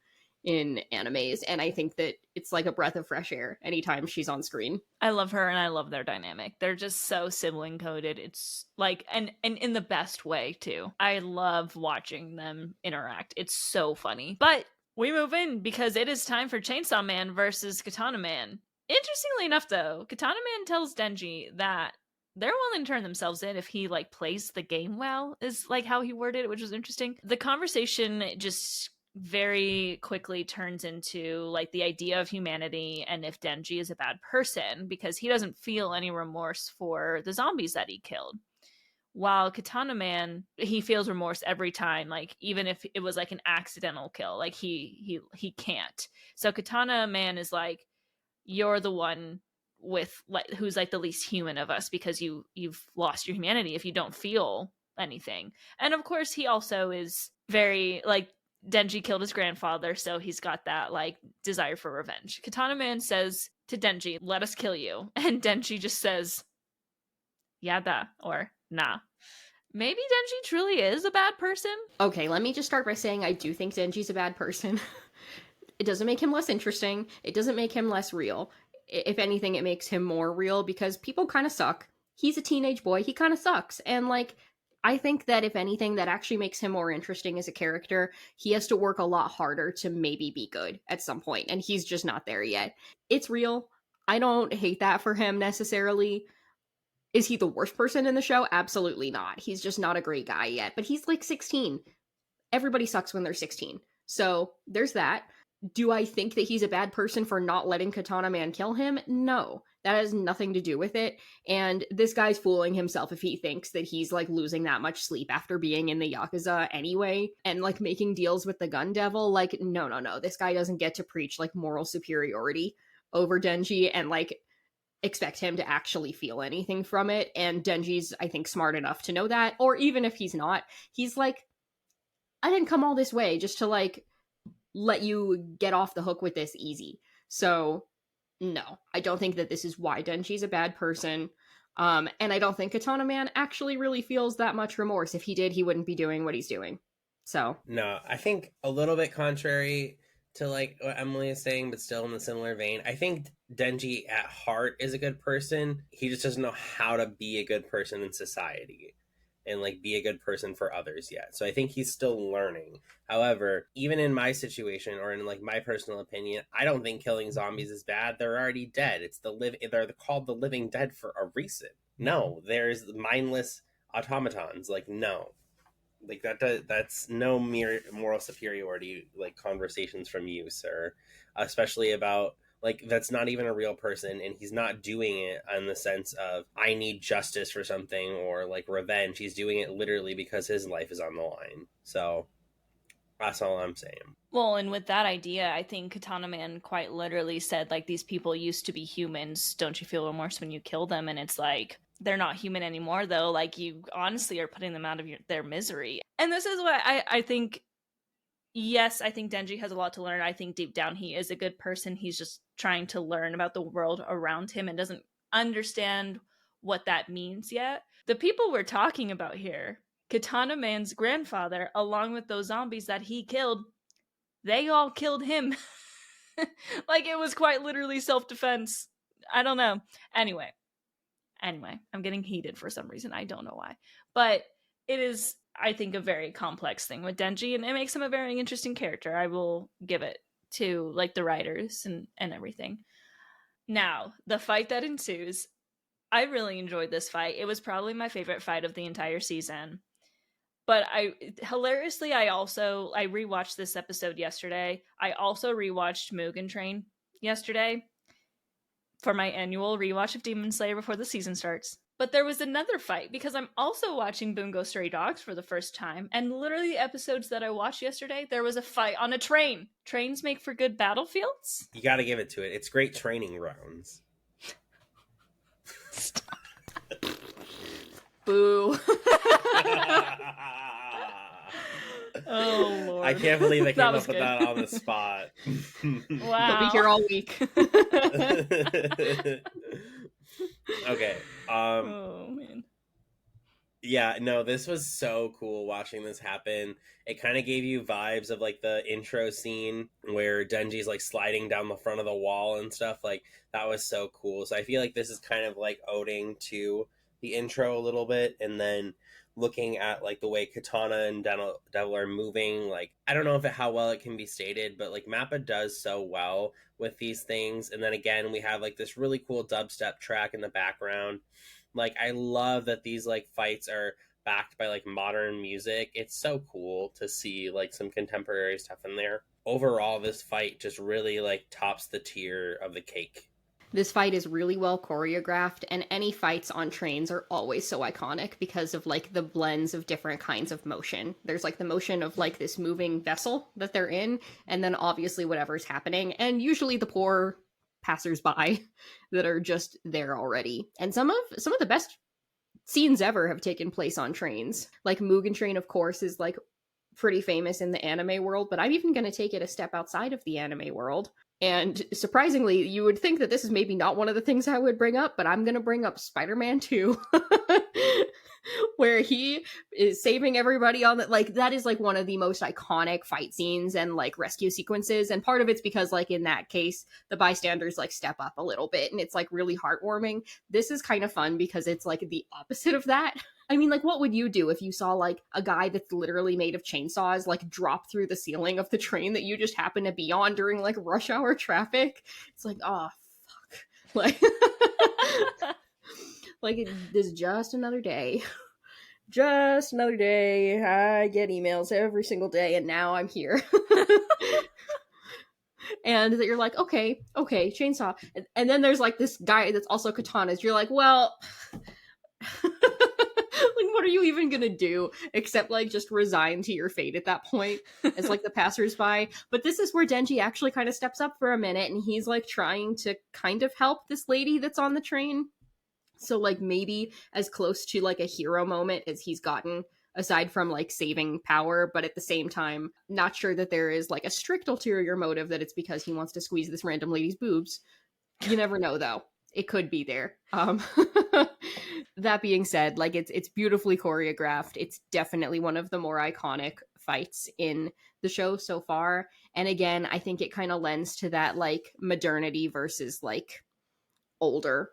in animes, and I think that it's like a breath of fresh air anytime she's on screen. I love her, and I love their dynamic. They're just so sibling coded. It's like, and in the best way too. I love watching them interact. It's so funny. But we move in because it is time for Chainsaw Man versus Katana Man. Interestingly enough though, Katana Man tells Denji that they're willing to turn themselves in if he like plays the game well, is like how he worded it, which was interesting. The conversation just very quickly turns into like the idea of humanity and if Denji is a bad person because he doesn't feel any remorse for the zombies that he killed. While Katana Man, he feels remorse every time, like even if it was like an accidental kill, like he can't. So Katana Man is like, you're the one with like who's like the least human of us because you've lost your humanity if you don't feel anything. And of course he also is very like, Denji killed his grandfather, so he's got that like desire for revenge. Katana Man says to Denji, let us kill you. And Denji just says, yada or nah. Maybe Denji truly is a bad person. Okay, let me just start by saying I do think Denji's a bad person. It doesn't make him less interesting. It doesn't make him less real. If anything, it makes him more real because people kind of suck. He's a teenage boy. He kind of sucks. And, like, I think that if anything, that actually makes him more interesting as a character. He has to work a lot harder to maybe be good at some point, and he's just not there yet. It's real. I don't hate that for him necessarily. Is he the worst person in the show? Absolutely not. He's just not a great guy yet. But he's like 16. Everybody sucks when they're 16. So there's that. Do I think that he's a bad person for not letting Katana Man kill him? No. That has nothing to do with it. And this guy's fooling himself if he thinks that he's like losing that much sleep after being in the Yakuza anyway and like making deals with the gun devil. Like, no. This guy doesn't get to preach like moral superiority over Denji and like expect him to actually feel anything from it. And Denji's, I think, smart enough to know that. Or even if he's not, he's like, I didn't come all this way just to like let you get off the hook with this easy. So no, I don't think that this is why Denji's a bad person. And I don't think Katana Man actually really feels that much remorse. If he did, he wouldn't be doing what he's doing. So No, I think a little bit contrary to like what Emily is saying, but still in a similar vein. I think Denji at heart is a good person. He just doesn't know how to be a good person in society and like be a good person for others yet. So I think he's still learning. However, even in my situation or in like my personal opinion, I don't think killing zombies is bad. They're already dead. They're called the living dead for a reason. No, there's mindless automatons. Like no. Like that's no mere moral superiority like conversations from you, sir. Especially about like that's not even a real person and he's not doing it in the sense of I need justice for something or like revenge. He's doing it literally because his life is on the line. So that's all I'm saying. Well, and with that idea, I think Katana Man quite literally said, like, these people used to be humans. Don't you feel remorse when you kill them? And it's like, they're not human anymore, though. Like, you honestly are putting them out of their misery. And this is what I think, yes, I think Denji has a lot to learn. I think deep down he is a good person. He's just trying to learn about the world around him and doesn't understand what that means yet. The people we're talking about here, Katana Man's grandfather, along with those zombies that he killed, they all killed him. Like it was quite literally self-defense. I don't know. Anyway, I'm getting heated for some reason. I don't know why. But it is, I think, a very complex thing with Denji, and it makes him a very interesting character. I will give it to like the writers and everything. Now, the fight that ensues, I really enjoyed this fight. It was probably my favorite fight of the entire season. But I rewatched this episode yesterday. I also rewatched Mugen Train yesterday for my annual rewatch of Demon Slayer before the season starts. But there was another fight because I'm also watching Bungo Stray Dogs for the first time. And literally episodes that I watched yesterday, there was a fight on a train. Trains make for good battlefields. You got to give it to it. It's great training grounds. Boo. Oh, Lord. I can't believe I came up with good. that on the spot. Wow. He'll be here all week. Okay. Oh, man. Yeah, no, this was so cool watching this happen. It kind of gave you vibes of like the intro scene where Denji's like sliding down the front of the wall and stuff. Like that was so cool. So I feel like this is kind of like owing to the intro a little bit, and then looking at like the way Katana and Devil are moving, like I don't know how well it can be stated, but like Mappa does so well with these things. And then again, we have like this really cool dubstep track in the background. Like I love that these like fights are backed by like modern music. It's so cool to see like some contemporary stuff in there. Overall, this fight just really like tops the tier of the cake. This fight is really well choreographed, and any fights on trains are always so iconic because of like the blends of different kinds of motion. There's like the motion of like this moving vessel that they're in, and then obviously whatever's happening, and usually the poor passersby that are just there already. And some of the best scenes ever have taken place on trains. Like Mugen Train, of course, is like pretty famous in the anime world, but I'm even going to take it a step outside of the anime world. And surprisingly, you would think that this is maybe not one of the things I would bring up, but I'm going to bring up Spider-Man 2. Where he is saving everybody on the, like, that is like one of the most iconic fight scenes and like rescue sequences. And part of it's because like in that case, the bystanders like step up a little bit and it's like really heartwarming. This is kind of fun because it's like the opposite of that. I mean, like, what would you do if you saw like a guy that's literally made of chainsaws like drop through the ceiling of the train that you just happen to be on during like rush hour traffic? It's like, oh fuck. Like like it is just another day. Just another day. I get emails every single day, and now I'm here. And that you're like, okay, chainsaw. And then there's like this guy that's also katanas. You're like, well, like, what are you even gonna do except like just resign to your fate at that point as like the passersby? But this is where Denji actually kind of steps up for a minute, and he's like trying to kind of help this lady that's on the train. So, like, maybe as close to, like, a hero moment as he's gotten, aside from, like, saving power, but at the same time, not sure that there is, like, a strict ulterior motive that it's because he wants to squeeze this random lady's boobs. You never know, though. It could be there. That being said, like, it's beautifully choreographed. It's definitely one of the more iconic fights in the show so far. And again, I think it kind of lends to that, like, modernity versus, like, older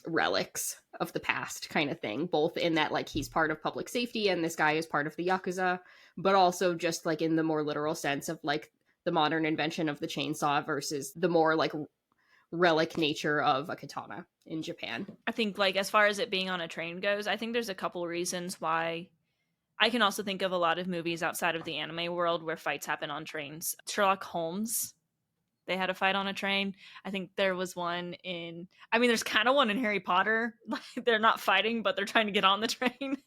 relics of the past kind of thing, both in that like he's part of public safety and this guy is part of the Yakuza, but also just like in the more literal sense of like the modern invention of the chainsaw versus the more like relic nature of a katana in Japan. I think like as far as it being on a train goes, I think there's a couple reasons why. I can also think of a lot of movies outside of the anime world where fights happen on trains. Sherlock Holmes, they had a fight on a train. I think there was one in, I mean, there's kind of one in Harry Potter. Like, they're not fighting, but they're trying to get on the train.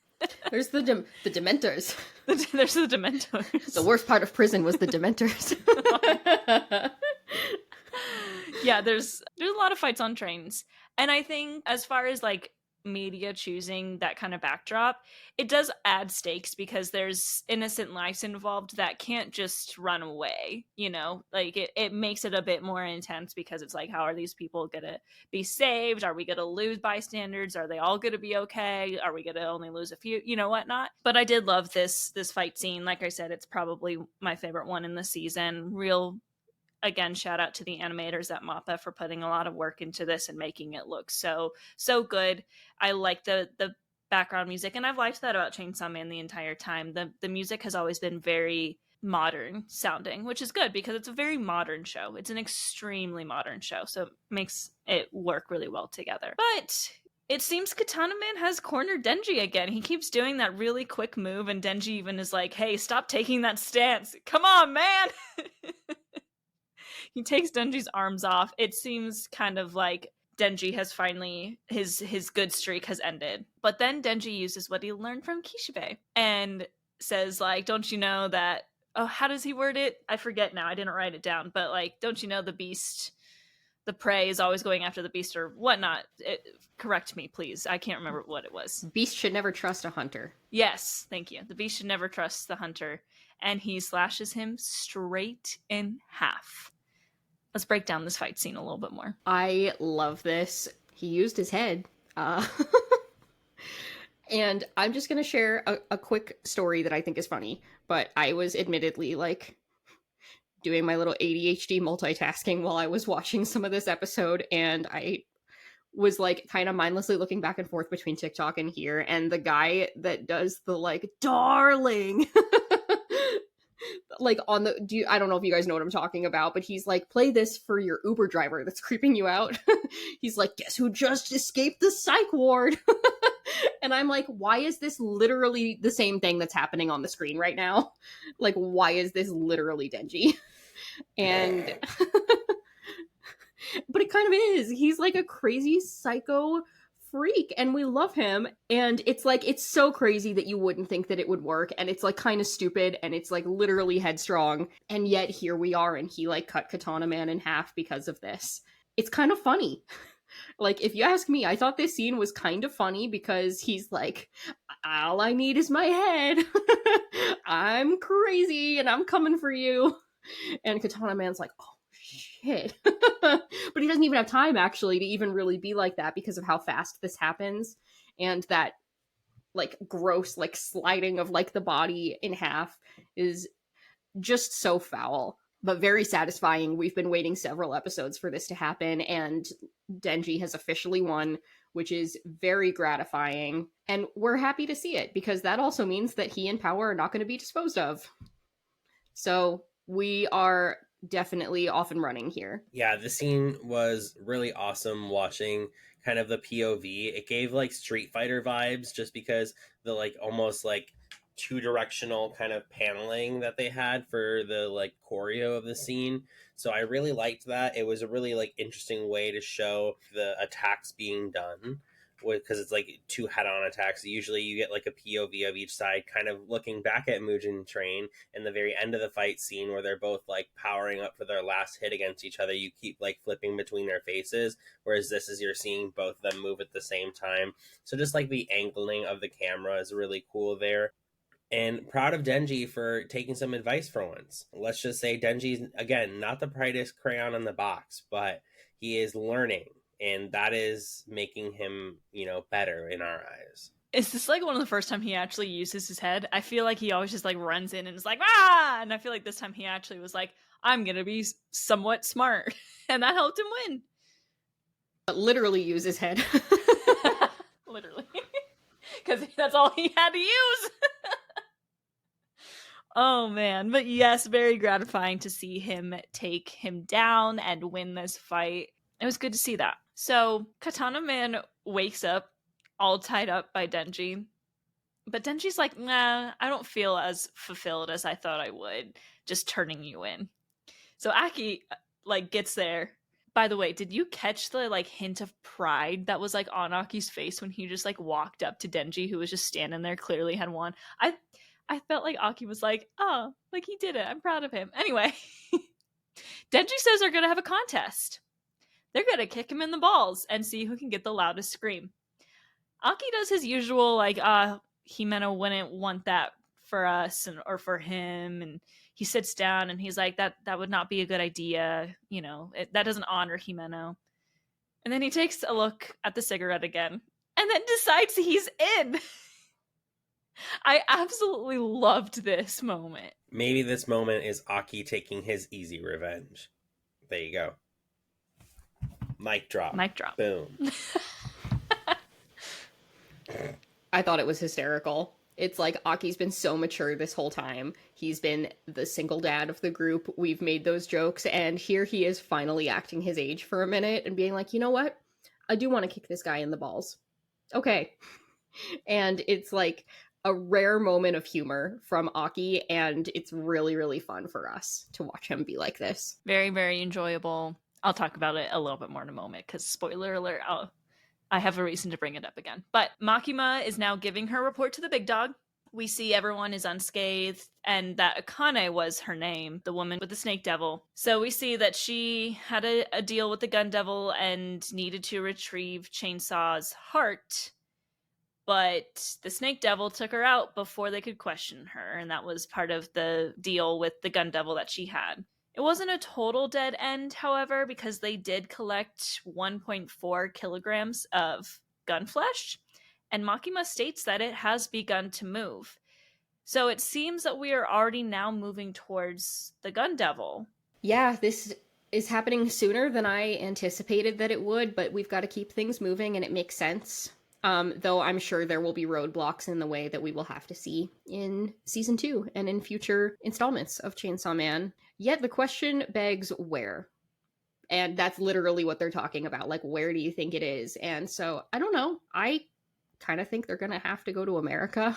There's the Dementors. There's the Dementors. The worst part of prison was the Dementors. Yeah, there's a lot of fights on trains. And I think as far as like media choosing that kind of backdrop, it does add stakes because there's innocent lives involved that can't just run away, you know? Like it makes it a bit more intense because it's like, how are these people gonna be saved? Are we gonna lose bystanders? Are they all gonna be okay? Are we gonna only lose a few, you know, whatnot? But I did love this fight scene. Like I said, it's probably my favorite one in the season. Real, again, shout out to the animators at MAPPA for putting a lot of work into this and making it look so good. I like the background music, and I've liked that about Chainsaw Man the entire time. The music has always been very modern sounding, which is good because it's a very modern show. It's an extremely modern show, so it makes it work really well together. But it seems Katana Man has cornered Denji again. He keeps doing that really quick move, and Denji even is like, hey, stop taking that stance. Come on, man! He takes Denji's arms off. It seems kind of like Denji has finally, his good streak has ended. But then Denji uses what he learned from Kishibe and says, like, don't you know that, oh, how does he word it? I forget now. I didn't write it down. But, like, don't you know the beast, the prey is always going after the beast or whatnot? Correct me, please. I can't remember what it was. Beast should never trust a hunter. Yes, thank you. The beast should never trust the hunter. And he slashes him straight in half. Let's break down this fight scene a little bit more. I love this. He used his head. And I'm just going to share a quick story that I think is funny. But I was admittedly, like, doing my little ADHD multitasking while I was watching some of this episode. And I was, like, kind of mindlessly looking back and forth between TikTok and here. And the guy that does the, like, darling... like on the I don't know if you guys know what I'm talking about, but he's like, play this for your Uber driver that's creeping you out. He's like, guess who just escaped the psych ward? And I'm like, why is this literally the same thing that's happening on the screen right now? Like, why is this literally Denji? And but it kind of is. He's like a crazy psycho freak and we love him, and it's like, it's so crazy that you wouldn't think that it would work, and it's like kind of stupid, and it's like literally headstrong, and yet here we are, and he like cut Katana Man in half because of this. It's kind of funny. Like, if you ask me, I thought this scene was kind of funny because he's like, all I need is my head. I'm crazy and I'm coming for you. And Katana Man's like, oh shit. hit. But he doesn't even have time, actually, to even really be like that because of how fast this happens. And that, like, gross, like, sliding of, like, the body in half is just so foul, but very satisfying. We've been waiting several episodes for this to happen, and Denji has officially won, which is very gratifying. And we're happy to see it, because that also means that he and Power are not going to be disposed of. So we are definitely off and running here. Yeah, the scene was really awesome watching kind of the POV. It gave like Street Fighter vibes just because the like almost like two-directional kind of paneling that they had for the like choreo of the scene. So I really liked that. It was a really like interesting way to show the attacks being done, because it's like two head-on attacks. Usually you get like a POV of each side kind of looking back at Mugen Train, and the very end of the fight scene where they're both like powering up for their last hit against each other, you keep like flipping between their faces, whereas this is you're seeing both of them move at the same time. So just like the angling of the camera is really cool there. And proud of Denji for taking some advice for once. Let's just say Denji's, again, not the brightest crayon in the box, but he is learning. And that is making him, better in our eyes. Is this like one of the first time he actually uses his head? I feel like he always just like runs in and is like, ah! And I feel like this time he actually was like, I'm going to be somewhat smart. And that helped him win. But literally use his head. Literally. Because that's all he had to use. Oh man, but yes, very gratifying to see him take him down and win this fight. It was good to see that. So Katana Man wakes up all tied up by Denji, but Denji's like, nah, I don't feel as fulfilled as I thought I would, just turning you in. So Aki like gets there. By the way, did you catch the like hint of pride that was like on Aki's face when he just like walked up to Denji, who was just standing there, clearly had won? I felt like Aki was like, oh, like he did it. I'm proud of him. Anyway, Denji says they're going to have a contest. They're going to kick him in the balls and see who can get the loudest scream. Aki does his usual, like, Himeno wouldn't want that for us or for him. And he sits down and he's like, that would not be a good idea. That doesn't honor Himeno. And then he takes a look at the cigarette again and then decides he's in. I absolutely loved this moment. Maybe this moment is Aki taking his easy revenge. There you go. Mic drop. Mic drop. Boom. I thought it was hysterical. It's like Aki's been so mature this whole time. He's been the single dad of the group. We've made those jokes, and here he is finally acting his age for a minute and being like, you know what? I do want to kick this guy in the balls. Okay. And it's like a rare moment of humor from Aki, and it's really, really fun for us to watch him be like this. Very, very enjoyable. I'll talk about it a little bit more in a moment, because spoiler alert, I have a reason to bring it up again. But Makima is now giving her report to the big dog. We see everyone is unscathed, and that Akane was her name, the woman with the snake devil. So we see that she had a deal with the gun devil and needed to retrieve Chainsaw's heart, but the snake devil took her out before they could question her, and that was part of the deal with the gun devil that she had. It wasn't a total dead end, however, because they did collect 1.4 kilograms of gun flesh, and Makima states that it has begun to move. So it seems that we are already now moving towards the gun devil. Yeah, this is happening sooner than I anticipated that it would, but we've got to keep things moving, and it makes sense. Though I'm sure there will be roadblocks in the way that we will have to see in season 2 and in future installments of Chainsaw Man. Yet the question begs where. And that's literally what they're talking about. Like, where do you think it is? And so, I don't know. I kind of think they're going to have to go to America.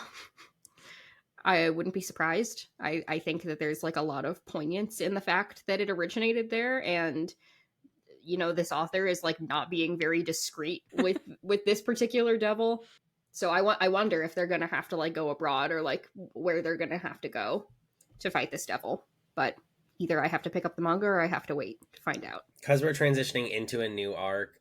I wouldn't be surprised. I think that there's like a lot of poignance in the fact that it originated there, and this author is like not being very discreet with this particular devil. So I wonder if they're gonna have to like go abroad, or like where they're gonna have to go to fight this devil. But either I have to pick up the manga or I have to wait to find out. Because we're transitioning into a new arc,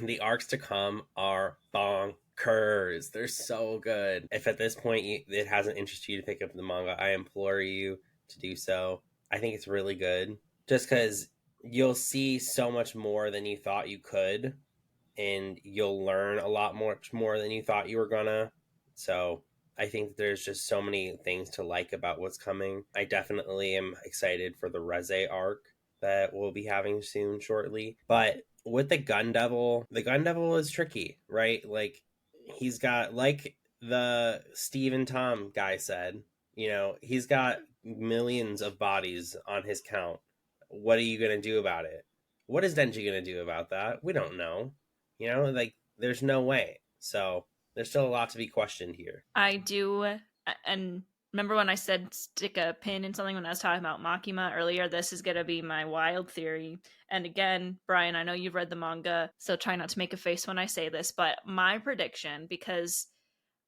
the arcs to come are bonkers. They're so good. If at this point it hasn't interested you to pick up the manga, I implore you to do so. I think it's really good. Just because you'll see so much more than you thought you could, and you'll learn a lot much more than you thought you were gonna. So I think there's just so many things to like about what's coming. I definitely am excited for the Reze arc that we'll be having soon, shortly. But with the Gun Devil is tricky, right? Like, he's got, like the Steve and Tom guy said, he's got millions of bodies on his count. What are you going to do about it? What is Denji going to do about that? We don't know. Like, there's no way. So there's still a lot to be questioned here. I do, and remember when I said stick a pin in something when I was talking about Makima earlier? This is going to be my wild theory. And again, Brian, I know you've read the manga, so try not to make a face when I say this, but my prediction, because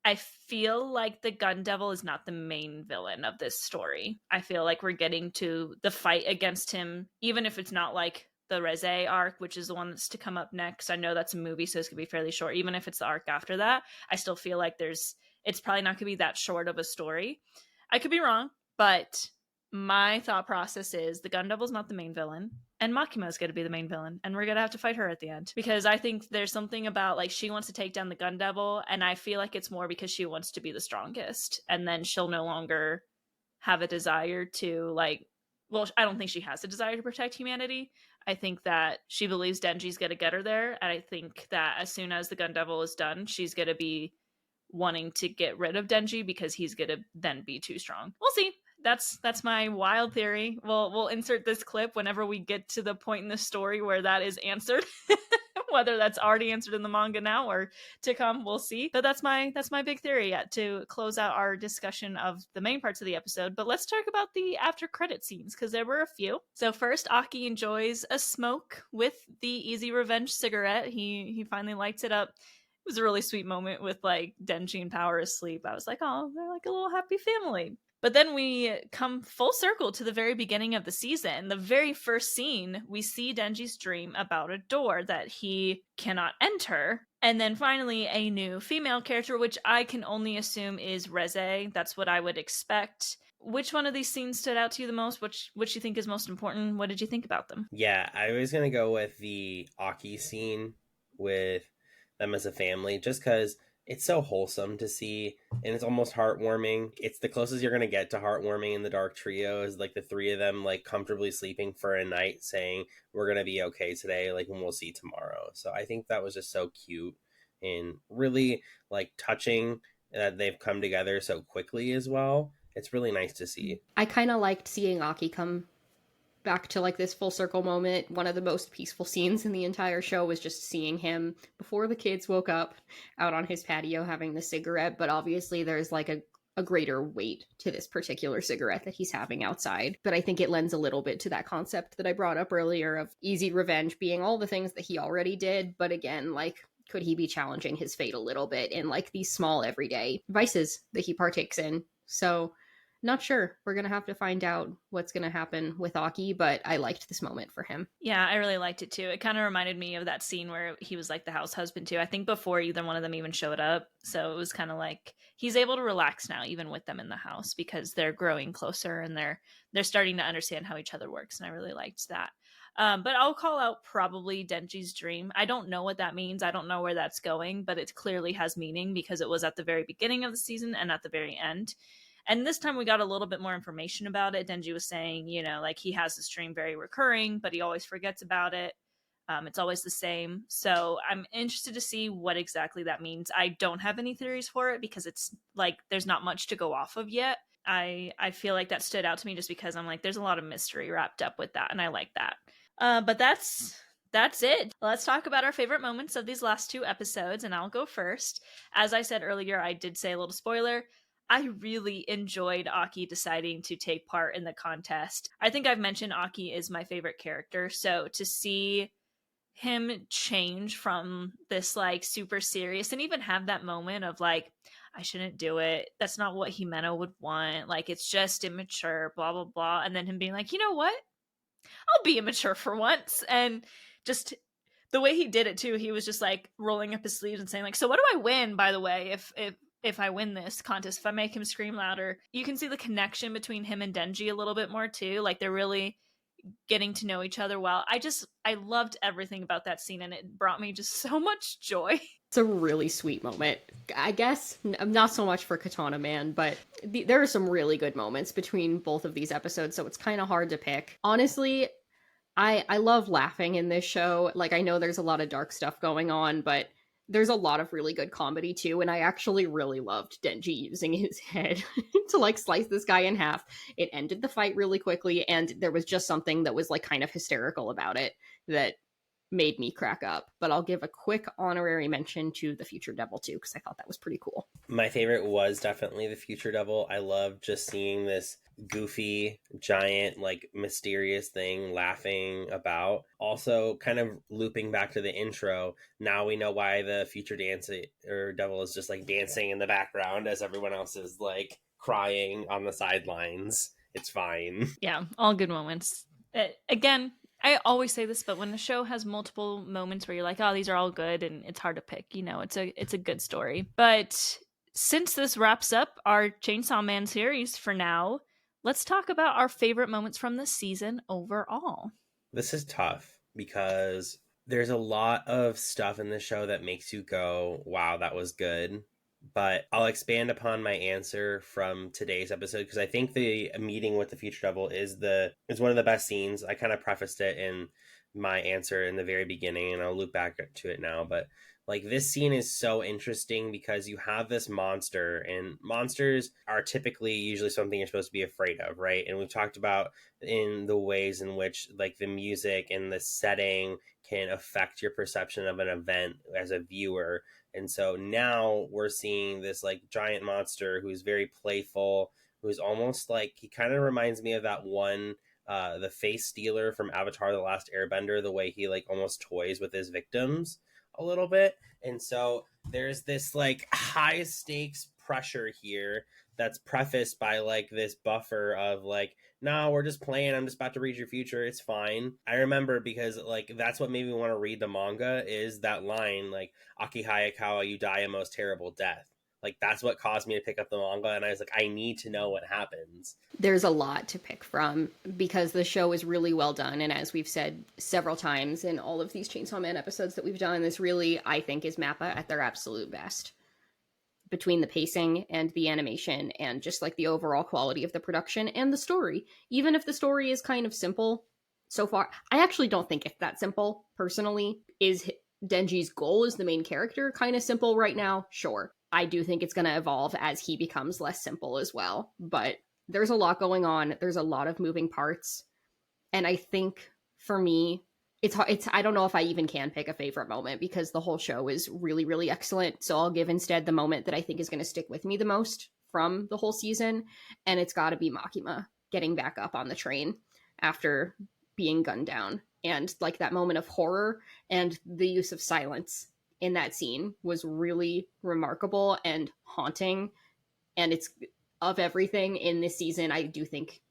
I feel like the Gun Devil is not the main villain of this story. I feel like we're getting to the fight against him, even if it's not like the Reze arc, which is the one that's to come up next. I know that's a movie, so it's gonna be fairly short. Even if it's the arc after that, I still feel like it's probably not gonna be that short of a story. I could be wrong, but my thought process is the Gun Devil's not the main villain, and Makima is going to be the main villain, and we're going to have to fight her at the end. Because I think there's something about, like, she wants to take down the Gun Devil, and I feel like it's more because she wants to be the strongest, and then she'll no longer have a desire to, like, well, I don't think she has a desire to protect humanity. I think that she believes Denji's going to get her there, and I think that as soon as the Gun Devil is done, she's going to be wanting to get rid of Denji because he's going to then be too strong. We'll see. That's my wild theory. We'll insert this clip whenever we get to the point in the story where that is answered. Whether that's already answered in the manga now or to come, we'll see. But that's my big theory yet to close out our discussion of the main parts of the episode. But let's talk about the after credit scenes, because there were a few. So first, Aki enjoys a smoke with the Easy Revenge cigarette. He finally lights it up. It was a really sweet moment with, like, Denji and Power asleep. I was like, oh, they're like a little happy family. But then we come full circle to the very beginning of the season. The very first scene, we see Denji's dream about a door that he cannot enter. And then finally, a new female character, which I can only assume is Reze. That's what I would expect. Which one of these scenes stood out to you the most? Which you think is most important? What did you think about them? Yeah, I was going to go with the Aki scene with them as a family, just because it's so wholesome to see, and it's almost heartwarming. It's the closest you're going to get to heartwarming in the Dark Trio, is like the three of them like comfortably sleeping for a night saying we're going to be okay today, like, and we'll see tomorrow. So I think that was just so cute and really, like, touching that they've come together so quickly as well. It's really nice to see. I kind of liked seeing Aki come back to, like, this full circle moment. One of the most peaceful scenes in the entire show was just seeing him before the kids woke up out on his patio having the cigarette, but obviously there's like a greater weight to this particular cigarette that he's having outside. But I think it lends a little bit to that concept that I brought up earlier of easy revenge being all the things that he already did, but again, like, could he be challenging his fate a little bit in, like, these small everyday vices that he partakes in? So not sure. We're going to have to find out what's going to happen with Aki, but I liked this moment for him. Yeah, I really liked it too. It kind of reminded me of that scene where he was like the house husband too. I think before either one of them even showed up. So it was kind of like he's able to relax now, even with them in the house, because they're growing closer and they're starting to understand how each other works. And I really liked that. But I'll call out probably Denji's dream. I don't know what that means. I don't know where that's going, but it clearly has meaning because it was at the very beginning of the season and at the very end. And this time we got a little bit more information about it. Denji was saying, like, he has this dream very recurring, but he always forgets about it. It's always the same. So I'm interested to see what exactly that means. I don't have any theories for it because it's like there's not much to go off of yet. I feel like that stood out to me just because I'm like, there's a lot of mystery wrapped up with that, and I like that. But that's it. Let's talk about our favorite moments of these last two episodes, and I'll go first. As I said earlier, I did say a little spoiler. I really enjoyed Aki deciding to take part in the contest. I think I've mentioned Aki is my favorite character, so to see him change from this, like, super serious and even have that moment of, like, I shouldn't do it. That's not what Himeno would want. Like, it's just immature, blah, blah, blah. And then him being like, you know what? I'll be immature for once. And just the way he did it, too, he was just, like, rolling up his sleeves and saying, like, so what do I win, by the way, if I win this contest, if I make him scream louder? You can see the connection between him and Denji a little bit more too. Like, they're really getting to know each other well. I loved everything about that scene, and it brought me just so much joy. It's a really sweet moment. I guess not so much for Katana Man, but there are some really good moments between both of these episodes, so it's kind of hard to pick. Honestly, I love laughing in this show. Like, I know there's a lot of dark stuff going on, but there's a lot of really good comedy too, and I actually really loved Denji using his head to like slice this guy in half. It ended the fight really quickly, and there was just something that was like kind of hysterical about it that made me crack up. But I'll give a quick honorary mention to the Future Devil too, because I thought that was pretty cool. My favorite was definitely the Future Devil. I love just seeing this goofy, giant, like mysterious thing laughing about. Also, kind of looping back to the intro, now we know why the Future Devil is just like dancing in the background as everyone else is like crying on the sidelines. It's fine. Yeah, all good moments. Again, I always say this, but when the show has multiple moments where you're like, oh, these are all good, and it's hard to pick, it's a good story. But since this wraps up our Chainsaw Man series for now, let's talk about our favorite moments from the season overall. This is tough because there's a lot of stuff in the show that makes you go, wow, that was good. But I'll expand upon my answer from today's episode because I think the meeting with the Future Devil is one of the best scenes. I kind of prefaced it in my answer in the very beginning, and I'll loop back to it now. But like, this scene is so interesting because you have this monster, and monsters are typically usually something you're supposed to be afraid of, right? And we've talked about in the ways in which like the music and the setting can affect your perception of an event as a viewer. And so now we're seeing this like giant monster who's very playful, who's almost like, he kind of reminds me of that one, the face stealer from Avatar: The Last Airbender, the way he like almost toys with his victims a little bit. And so there's this like high stakes pressure here that's prefaced by like this buffer of like, no, we're just playing, I'm just about to read your future, it's fine. I remember because like that's what made me want to read the manga, is that line like, Aki Hayakawa, you die a most terrible death. Like, that's what caused me to pick up the manga, and I was like, I need to know what happens. There's a lot to pick from because the show is really well done, and as we've said several times in all of these Chainsaw Man episodes that we've done, this really, I think, is Mappa at their absolute best. Between the pacing and the animation and just like the overall quality of the production and the story. Even if the story is kind of simple so far, I actually don't think it's that simple, personally. Is Denji's goal as the main character kind of simple right now? Sure. I do think it's going to evolve as he becomes less simple as well. But there's a lot going on. There's a lot of moving parts. And I think for me, it's I don't know if I even can pick a favorite moment because the whole show is really, really excellent. So I'll give instead the moment that I think is going to stick with me the most from the whole season. And it's got to be Makima getting back up on the train after being gunned down. And like that moment of horror and the use of silence in that scene was really remarkable and haunting. And it's, of everything in this season, I do think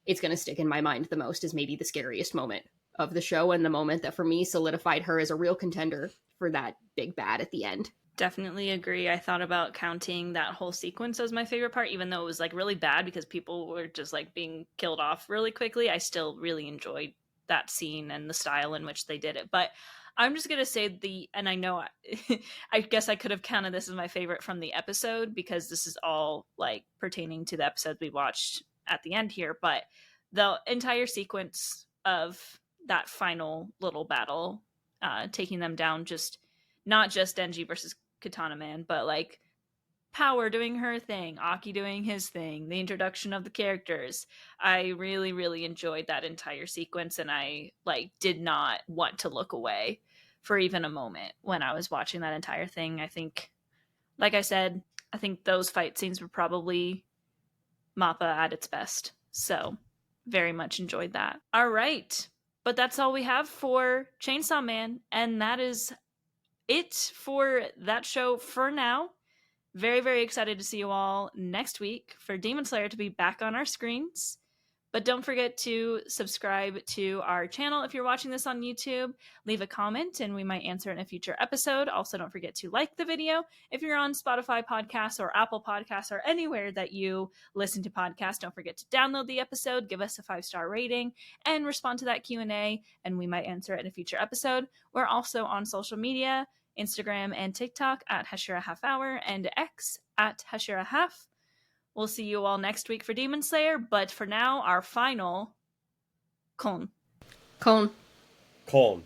it's going to stick in my mind the most as maybe the scariest moment of the show, and the moment that for me solidified her as a real contender for that big bad at the end. Definitely agree. I thought about counting that whole sequence as my favorite part, even though it was like really bad because people were just like being killed off really quickly. I still really enjoyed that scene and the style in which they did it. But I'm just going to say and I know, I guess I could have counted this as my favorite from the episode because this is all like pertaining to the episode we watched at the end here. But the entire sequence of that final little battle, taking them down, just not just Denji versus Katana Man, but like Power doing her thing, Aki doing his thing, the introduction of the characters. I really, really enjoyed that entire sequence, and I like did not want to look away for even a moment when I was watching that entire thing. I think, like I said, I think those fight scenes were probably Mappa at its best. So very much enjoyed that. All right. But that's all we have for Chainsaw Man, and that is it for that show for now. Very, very excited to see you all next week for Demon Slayer to be back on our screens. But don't forget to subscribe to our channel if you're watching this on YouTube. Leave a comment and we might answer it in a future episode. Also, don't forget to like the video. If you're on Spotify podcasts or Apple podcasts or anywhere that you listen to podcasts, don't forget to download the episode, give us a 5-star rating, and respond to that Q&A, and we might answer it in a future episode. We're also on social media, Instagram and TikTok at Hashira Half Hour and X at Hashira Half. We'll see you all next week for Demon Slayer, but for now, our final Kon. Cone. Colm.